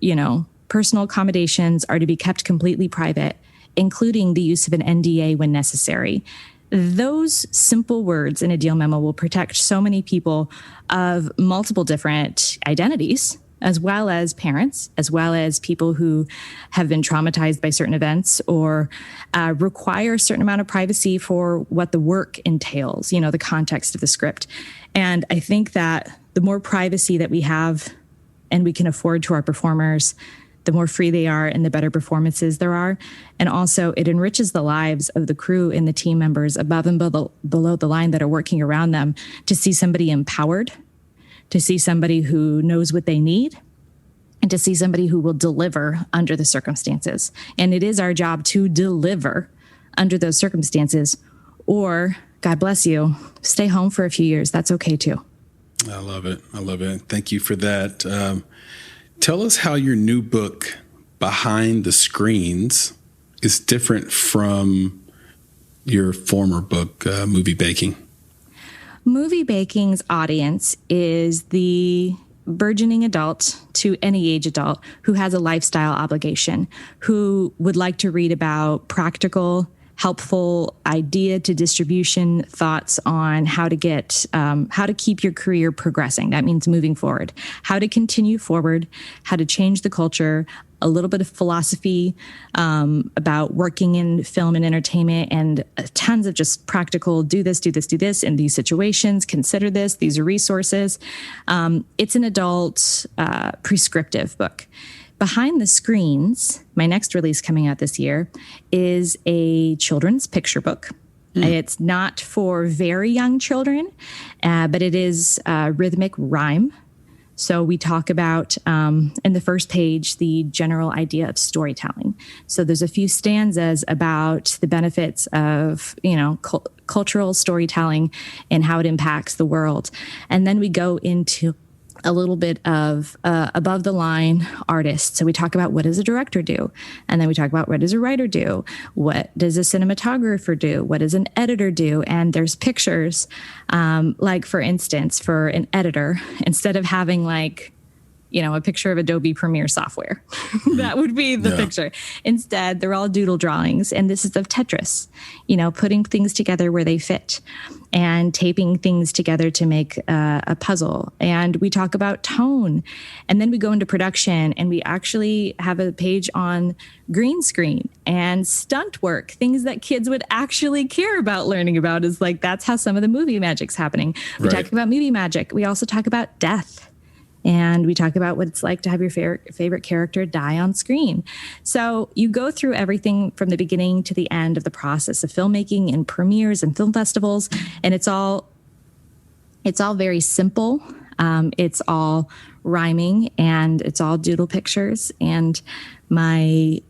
personal accommodations are to be kept completely private, including the use of an NDA when necessary. Those simple words in a deal memo will protect so many people of multiple different identities, as well as parents, as well as people who have been traumatized by certain events or require a certain amount of privacy for what the work entails, the context of the script. And I think that the more privacy that we have and we can afford to our performers, the more free they are and the better performances there are. And also it enriches the lives of the crew and the team members above and below the line that are working around them to see somebody empowered, to see somebody who knows what they need, and to see somebody who will deliver under the circumstances. And it is our job to deliver under those circumstances, or, God bless you, stay home for a few years. That's okay too. I love it. I love it. Thank you for that. Tell us how your new book, Behind the Screens, is different from your former book, Movie Baking. Movie Baking's audience is the burgeoning adult to any age adult who has a lifestyle obligation, who would like to read about practical, helpful idea to distribution thoughts on how to keep your career progressing. That means moving forward, how to continue forward, how to change the culture, a little bit of philosophy about working in film and entertainment, and tons of just practical, do this in these situations, consider this, these are resources. It's an adult prescriptive book. Behind the Screens, my next release coming out this year, is a children's picture book. It's not for very young children, but it is rhythmic rhyme. So we talk about, in the first page, the general idea of storytelling. So there's a few stanzas about the benefits of, cultural storytelling and how it impacts the world. And then we go into a little bit of above the line artists. So we talk about, what does a director do? And then we talk about, what does a writer do? What does a cinematographer do? What does an editor do? And there's pictures, like for instance, for an editor, instead of having a picture of Adobe Premiere software. That would be the picture. Instead, they're all doodle drawings. And this is of Tetris, putting things together where they fit and taping things together to make a puzzle. And we talk about tone. And then we go into production, and we actually have a page on green screen and stunt work, things that kids would actually care about learning about. Is like, that's how some of the movie magic's happening. We talk about movie magic. We also talk about death. And we talk about what it's like to have your favorite character die on screen. So you go through everything from the beginning to the end of the process of filmmaking and premieres and film festivals. And it's all very simple. It's all rhyming, and it's all doodle pictures. And my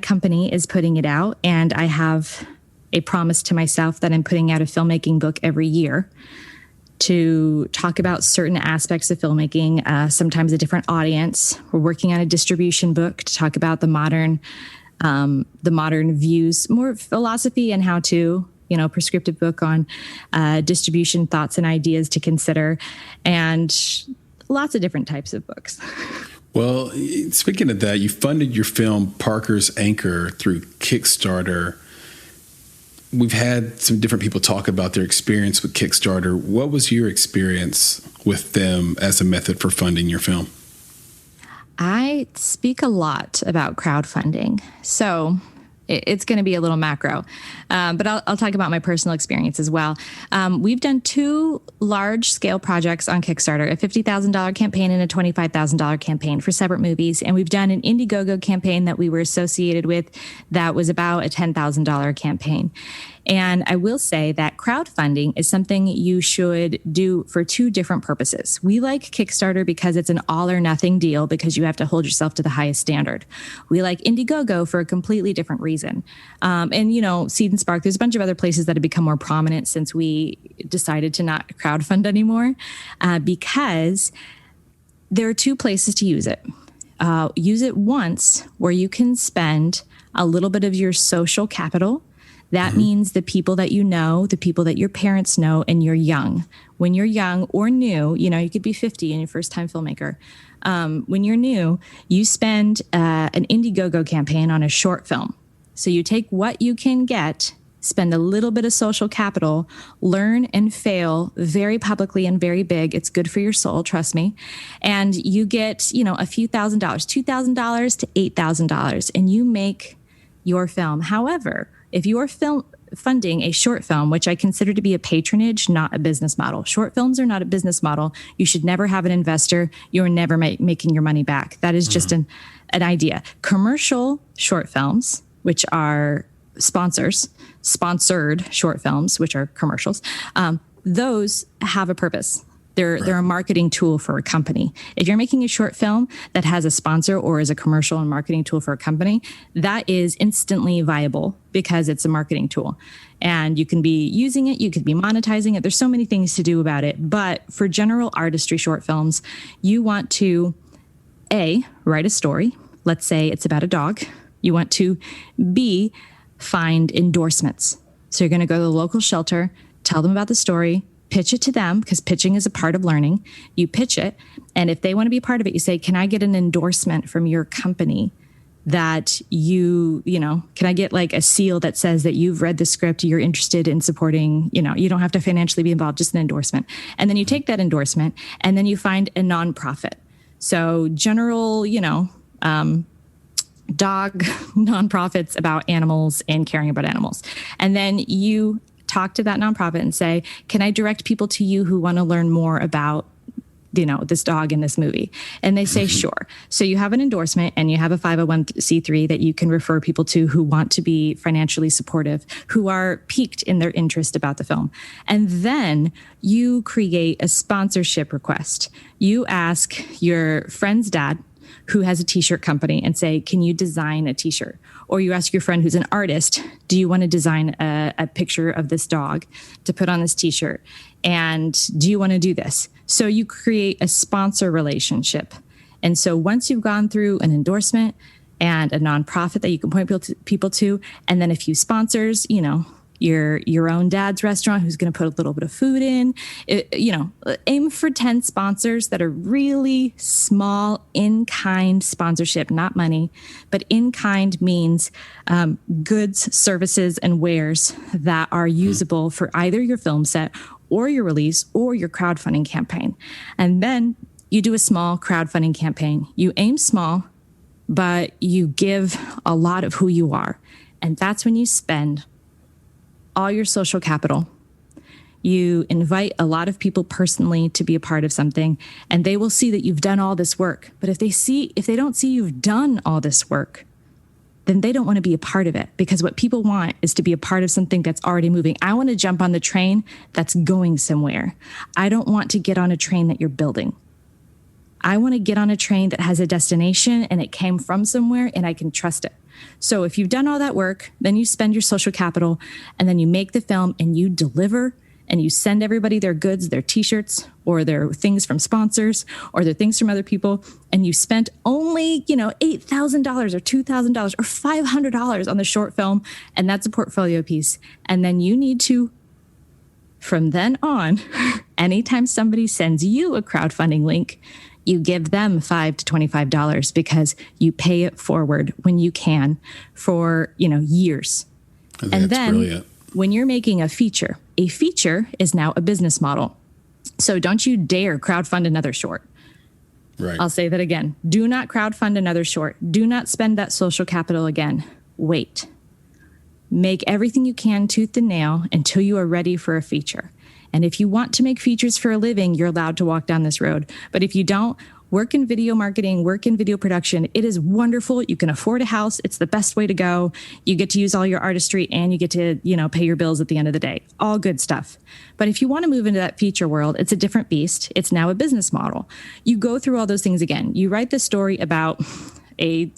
company is putting it out, and I have a promise to myself that I'm putting out a filmmaking book every year to talk about certain aspects of filmmaking, sometimes a different audience. We're working on a distribution book to talk about the modern views, more philosophy and how to, prescriptive book on distribution thoughts and ideas to consider, and lots of different types of books. Well, speaking of that, you funded your film Parker's Anchor through Kickstarter. We've had some different people talk about their experience with Kickstarter. What was your experience with them as a method for funding your film? I speak a lot about crowdfunding, so it's going to be a little macro, but I'll talk about my personal experience as well. We've done 2 large-scale projects on Kickstarter, a $50,000 campaign and a $25,000 campaign for separate movies, and we've done an Indiegogo campaign that we were associated with that was about a $10,000 campaign. And I will say that crowdfunding is something you should do for 2 different purposes. We like Kickstarter because it's an all or nothing deal, because you have to hold yourself to the highest standard. We like Indiegogo for a completely different reason. And, Seed and Spark, there's a bunch of other places that have become more prominent since we decided to not crowdfund anymore, because there are 2 places to use it. Use it once where you can spend a little bit of your social capital. That means the people that you know, the people that your parents know, and you're young. When you're young or new, you could be 50 and you're first-time filmmaker. When you're new, you spend an Indiegogo campaign on a short film. So you take what you can get, spend a little bit of social capital, learn and fail very publicly and very big. It's good for your soul, trust me. And you get, a few $1,000, $2,000 to $8,000, and you make your film. However, if you are funding a short film, which I consider to be a patronage, not a business model. Short films are not a business model. You should never have an investor. You're never making your money back. That is just an idea. Commercial short films, which are sponsored short films, which are commercials, those have a purpose. They're a marketing tool for a company. If you're making a short film that has a sponsor or is a commercial and marketing tool for a company, that is instantly viable because it's a marketing tool. And you can be using it, you could be monetizing it. There's so many things to do about it. But for general artistry short films, you want to, A, write a story. Let's say it's about a dog. You want to, B, find endorsements. So you're going to go to the local shelter, tell them about the story, pitch it to them, because pitching is a part of learning. You pitch it, and if they want to be a part of it, you say, can I get an endorsement from your company that can I get like a seal that says that you've read the script, you're interested in supporting, you don't have to financially be involved, just an endorsement. And then you take that endorsement, and then you find a nonprofit. So general, dog nonprofits about animals and caring about animals. And then you talk to that nonprofit and say, can I direct people to you who want to learn more about, this dog in this movie? And they say, sure. So you have an endorsement and you have a 501c3 that you can refer people to who want to be financially supportive, who are piqued in their interest about the film. And then you create a sponsorship request. You ask your friend's dad, who has a t-shirt company, and say, can you design a t-shirt? Or you ask your friend who's an artist, do you want to design a picture of this dog to put on this t-shirt? And do you want to do this? So you create a sponsor relationship. And so once you've gone through an endorsement and a nonprofit that you can point people to, and then a few sponsors, your own dad's restaurant who's going to put a little bit of food in. Aim for 10 sponsors that are really small in-kind sponsorship, not money, but in-kind means goods, services, and wares that are usable for either your film set or your release or your crowdfunding campaign. And then you do a small crowdfunding campaign. You aim small, but you give a lot of who you are. And that's when you spend all your social capital. You invite a lot of people personally to be a part of something, and they will see that you've done all this work. But if they don't see you've done all this work, then they don't want to be a part of it, because what people want is to be a part of something that's already moving. I want to jump on the train that's going somewhere. I don't want to get on a train that you're building. I want to get on a train that has a destination and it came from somewhere and I can trust it. So if you've done all that work, then you spend your social capital and then you make the film and you deliver and you send everybody their goods, their t-shirts or their things from sponsors or their things from other people. And you spent only, $8,000 or $2,000 or $500 on the short film. And that's a portfolio piece. And then you need to, from then on, anytime somebody sends you a crowdfunding link, you give them $5 to $25 because you pay it forward when you can for, years. And then brilliant. When you're making a feature is now a business model. So don't you dare crowdfund another short. Right. I'll say that again. Do not crowdfund another short. Do not spend that social capital again. Wait. Make everything you can tooth and nail until you are ready for a feature. And if you want to make features for a living, you're allowed to walk down this road. But if you don't, work in video marketing, work in video production. It is wonderful. You can afford a house. It's the best way to go. You get to use all your artistry and you get to, pay your bills at the end of the day. All good stuff. But if you want to move into that feature world, it's a different beast. It's now a business model. You go through all those things again. You write the story about a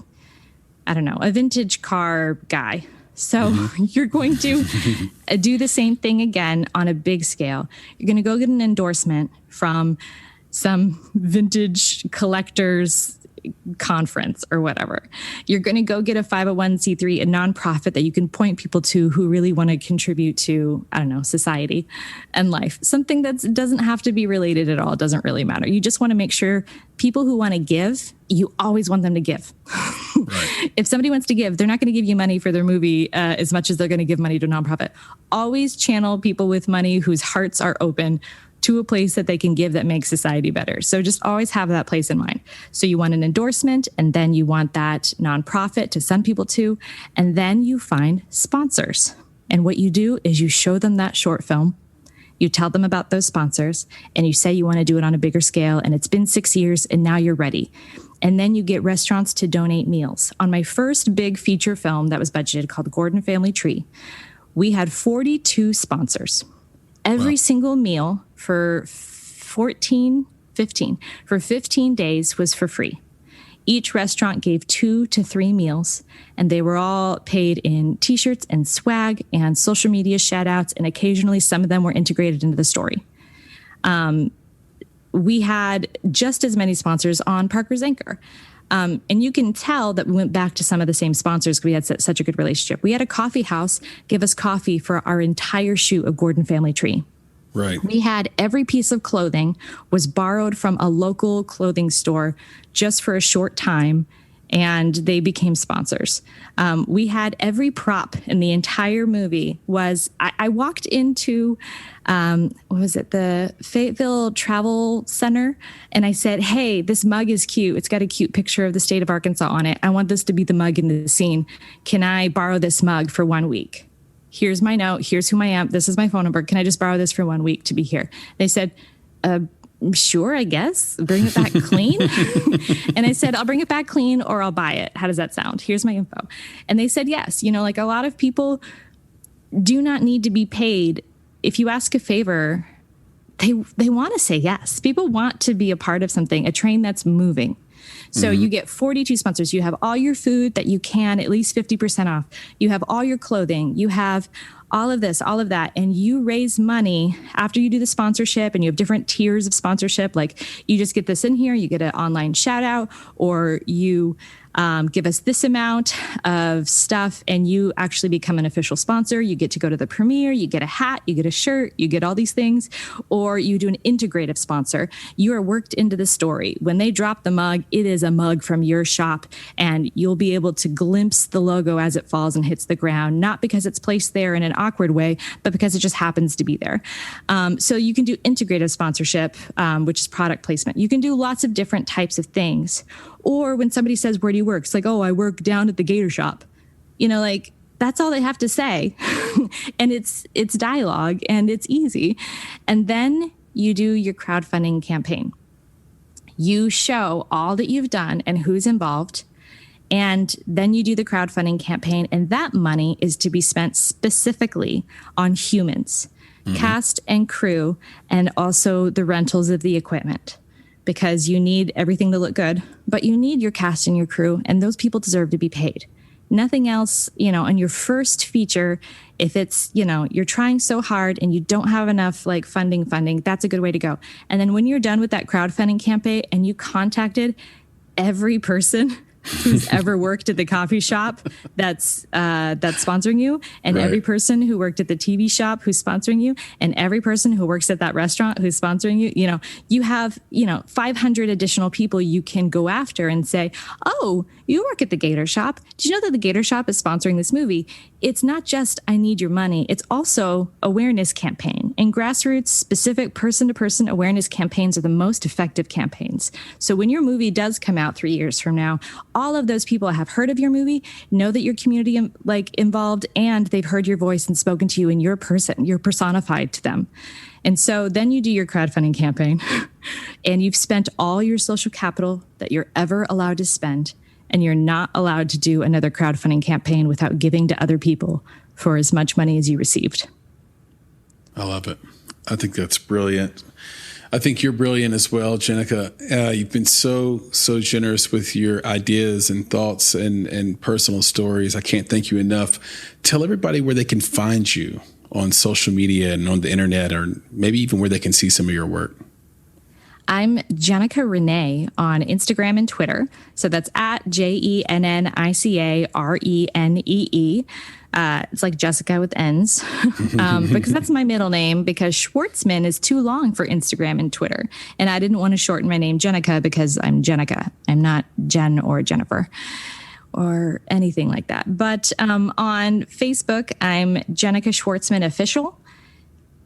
vintage car guy. So you're going to do the same thing again on a big scale. You're going to go get an endorsement from some vintage collectors conference or whatever. You're going to go get a 501c3, a nonprofit that you can point people to who really want to contribute to, society and life. Something that doesn't have to be related at all. It doesn't really matter. You just want to make sure people who want to give, you always want them to give. Right. If somebody wants to give, they're not going to give you money for their movie as much as they're going to give money to a nonprofit. Always channel people with money whose hearts are open to a place that they can give that makes society better. So just always have that place in mind. So you want an endorsement, and then you want that nonprofit to send people to, and then you find sponsors. And what you do is you show them that short film, you tell them about those sponsors, and you say you want to do it on a bigger scale, and it's been 6 years, and now you're ready. And then you get restaurants to donate meals. On my first big feature film that was budgeted called Gordon Family Tree, we had 42 sponsors. Every single meal for 15 days was for free. Each restaurant gave 2 to 3 meals, and they were all paid in t-shirts and swag and social media shout outs, and occasionally some of them were integrated into the story. We had just as many sponsors on Parker's Anchor. And you can tell that we went back to some of the same sponsors because we had such a good relationship. We had a coffee house give us coffee for our entire shoot of Gordon Family Tree. Right. We had every piece of clothing was borrowed from a local clothing store just for a short time, and they became sponsors. We had every prop in the entire movie was, I walked into, the Fayetteville Travel Center, and I said, hey, this mug is cute. It's got a cute picture of the state of Arkansas on it. I want this to be the mug in the scene. Can I borrow this mug for 1 week? Here's my note. Here's who I am. This is my phone number. Can I just borrow this for 1 week to be here? They said, sure, I guess. Bring it back clean. And I said, I'll bring it back clean or I'll buy it. How does that sound? Here's my info. And they said, yes. A lot of people do not need to be paid. If you ask a favor, they want to say yes. People want to be a part of something, a train that's moving. So you get 42 sponsors. You have all your food that you can, at least 50% off. You have all your clothing. You have all of this, all of that. And you raise money after you do the sponsorship, and you have different tiers of sponsorship. Like you just get this in here, you get an online shout out, or you give us this amount of stuff and you actually become an official sponsor. You get to go to the premiere, you get a hat, you get a shirt, you get all these things, or you do an integrative sponsor. You are worked into the story. When they drop the mug, it is a mug from your shop, and you'll be able to glimpse the logo as it falls and hits the ground, not because it's placed there in an awkward way, but because it just happens to be there. So you can do integrative sponsorship, which is product placement. You can do lots of different types of things. Or when somebody says, where do you work? It's like, oh, I work down at the Gator Shop. You know, like that's all they have to say. And it's dialogue and it's easy. And then you do your crowdfunding campaign. You show all that you've done and who's involved. And then you do the crowdfunding campaign. And that money is to be spent specifically on humans, cast and crew, and also the rentals of the equipment. Because you need everything to look good, but you need your cast and your crew, and those people deserve to be paid. Nothing else, you know, on your first feature, if it's, you know, you're trying so hard and you don't have enough like funding, that's a good way to go. And then when you're done with that crowdfunding campaign and you contacted every person who's ever worked at the coffee shop that's sponsoring you, and every person who worked at the TV shop who's sponsoring you, and every person who works at that restaurant who's sponsoring you, you know, you have, 500 additional people you can go after and say, oh, you work at the Gator Shop. Did you know that the Gator Shop is sponsoring this movie? It's not just, I need your money. It's also awareness campaign, and grassroots specific person-to-person awareness campaigns are the most effective campaigns. So when your movie does come out 3 years from now, all of those people have heard of your movie, know that your community involved, and they've heard your voice and spoken to you, and you're personified to them. And so then you do your crowdfunding campaign and you've spent all your social capital that you're ever allowed to spend, and you're not allowed to do another crowdfunding campaign without giving to other people for as much money as you received. I love it. I think that's brilliant. I think you're brilliant as well, Jennica. You've been so generous with your ideas and thoughts and personal stories. I can't thank you enough. Tell everybody where they can find you on social media and on the internet, or maybe even where they can see some of your work. I'm Jennica Renee on Instagram and Twitter. So that's at JennicaRenee. It's like Jessica with N's, because that's my middle name, because Schwartzman is too long for Instagram and Twitter. And I didn't want to shorten my name Jennica because I'm Jennica. I'm not Jen or Jennifer or anything like that. But on Facebook, I'm Jennica Schwartzman Official.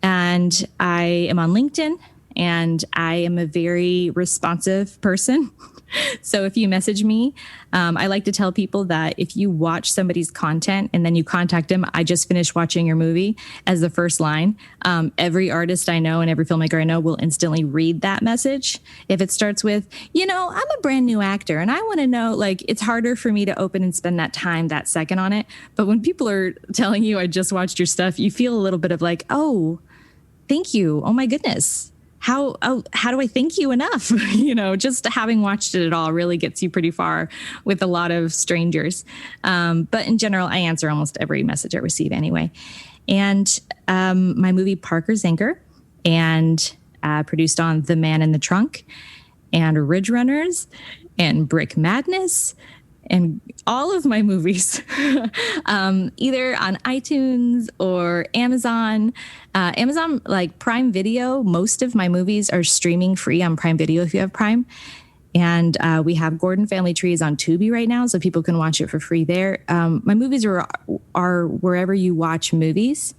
And I am on LinkedIn, and I am a very responsive person. So if you message me, I like to tell people that if you watch somebody's content and then you contact them, I just finished watching your movie, as the first line. Every artist I know and every filmmaker I know will instantly read that message. If it starts with, I'm a brand new actor and I want to know, it's harder for me to open and spend that time, that second on it. But when people are telling you, I just watched your stuff, you feel a little bit of oh, thank you. Oh my goodness. How do I thank you enough? Just having watched it at all really gets you pretty far with a lot of strangers. But in general, I answer almost every message I receive anyway. And my movie Parker's Anchor, and produced on The Man in the Trunk and Ridge Runners and Brick Madness, and all of my movies, either on iTunes or Amazon. Amazon, Prime Video, most of my movies are streaming free on Prime Video if you have Prime. And we have Gordon Family Trees on Tubi right now, so people can watch it for free there. My movies are wherever you watch movies.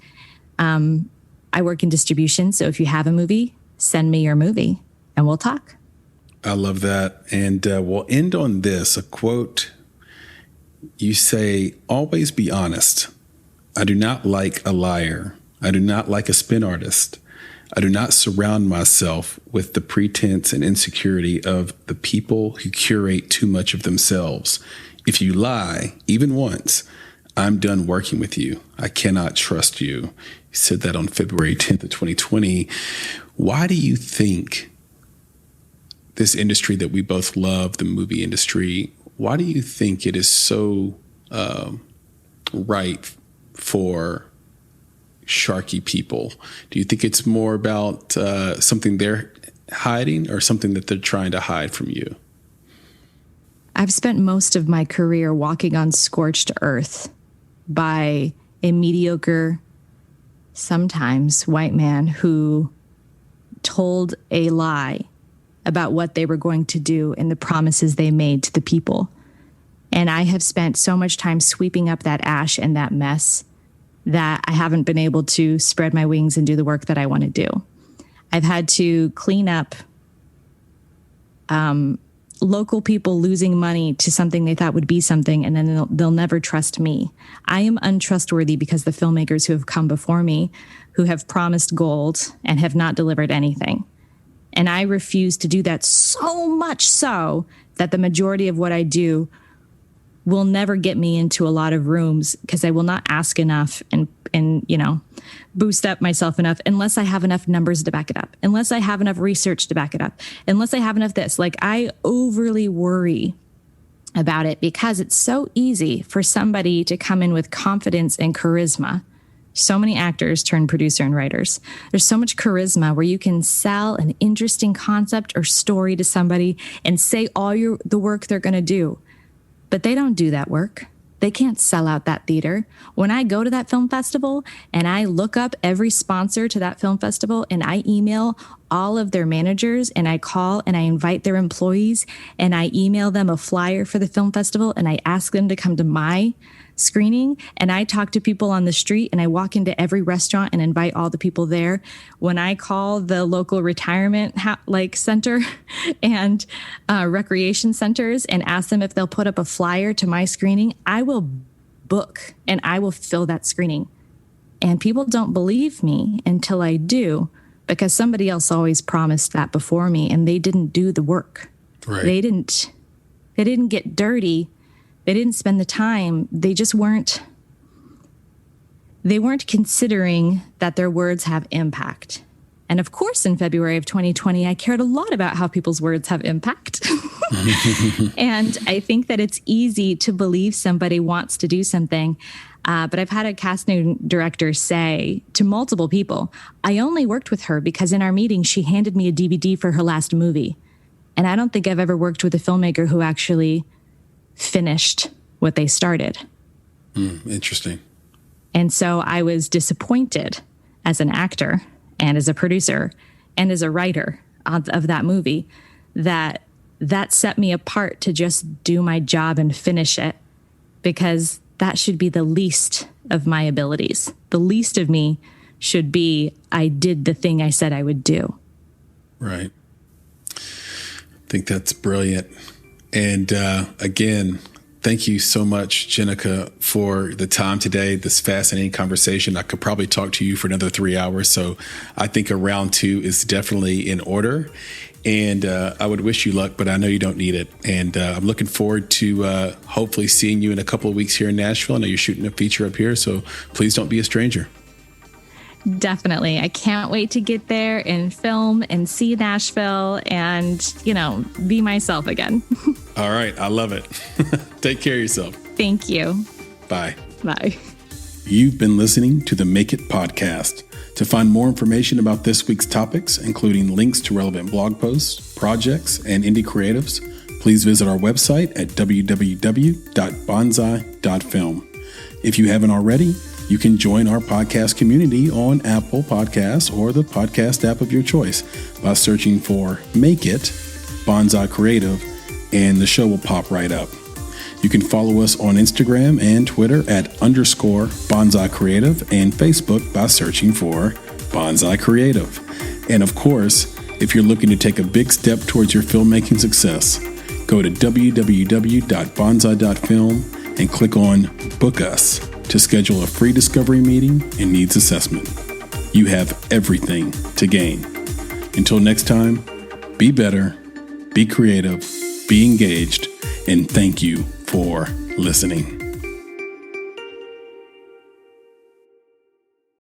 I work in distribution, so if you have a movie, send me your movie and we'll talk. I love that. And we'll end on this, a quote. You say, always be honest. I do not like a liar. I do not like a spin artist. I do not surround myself with the pretense and insecurity of the people who curate too much of themselves. If you lie, even once, I'm done working with you. I cannot trust you. You said that on February 10th of 2020. Why do you think this industry that we both love, the movie industry, why do you think it is so right for sharky people? Do you think it's more about something they're hiding or something that they're trying to hide from you? I've spent most of my career walking on scorched earth by a mediocre, sometimes white man who told a lie about what they were going to do and the promises they made to the people. And I have spent so much time sweeping up that ash and that mess that I haven't been able to spread my wings and do the work that I want to do. I've had to clean up local people losing money to something they thought would be something, and then they'll never trust me. I am untrustworthy because the filmmakers who have come before me, who have promised gold and have not delivered anything. And I refuse to do that, so much so that the majority of what I do will never get me into a lot of rooms because I will not ask enough and boost up myself enough unless I have enough numbers to back it up, unless I have enough research to back it up, unless I have enough this. Like, I overly worry about it because it's so easy for somebody to come in with confidence and charisma. So many actors turn producer and writers. There's so much charisma where you can sell an interesting concept or story to somebody and say all the work they're going to do. But they don't do that work. They can't sell out that theater. When I go to that film festival and I look up every sponsor to that film festival and I email all of their managers and I call and I invite their employees and I email them a flyer for the film festival and I ask them to come to my screening and I talk to people on the street and I walk into every restaurant and invite all the people there. When I call the local retirement center and recreation centers and ask them if they'll put up a flyer to my screening, I will book and I will fill that screening. And people don't believe me until I do, because somebody else always promised that before me and they didn't do the work. Right. They didn't get dirty. They didn't spend the time. They weren't considering that their words have impact. And of course, in February of 2020, I cared a lot about how people's words have impact. And I think that it's easy to believe somebody wants to do something. But I've had a casting director say to multiple people, I only worked with her because in our meeting, she handed me a DVD for her last movie. And I don't think I've ever worked with a filmmaker who actually finished what they started. Interesting. And so I was disappointed as an actor and as a producer and as a writer of that movie that set me apart to just do my job and finish it, because that should be the least of my abilities. The least of me should be, I did the thing I said I would do. Right. I think that's brilliant. And again, thank you so much, Jennica, for the time today, this fascinating conversation. I could probably talk to you for another 3 hours. So I think a round 2 is definitely in order. And I would wish you luck, but I know you don't need it. And I'm looking forward to hopefully seeing you in a couple of weeks here in Nashville. I know you're shooting a feature up here, so please don't be a stranger. Definitely. I can't wait to get there and film and see Nashville and, be myself again. All right. I love it. Take care of yourself. Thank you. Bye. Bye. You've been listening to the Make It podcast. To find more information about this week's topics, including links to relevant blog posts, projects, and indie creatives, please visit our website at www.bonsai.film. If you haven't already, you can join our podcast community on Apple Podcasts or the podcast app of your choice by searching for Make It Bonsai Creative, and the show will pop right up. You can follow us on Instagram and Twitter at _Bonsai Creative and Facebook by searching for Bonsai Creative. And of course, if you're looking to take a big step towards your filmmaking success, go to www.bonsai.film and click on Book Us to schedule a free discovery meeting and needs assessment. You have everything to gain. Until next time, be better, be creative, be engaged, and thank you for listening.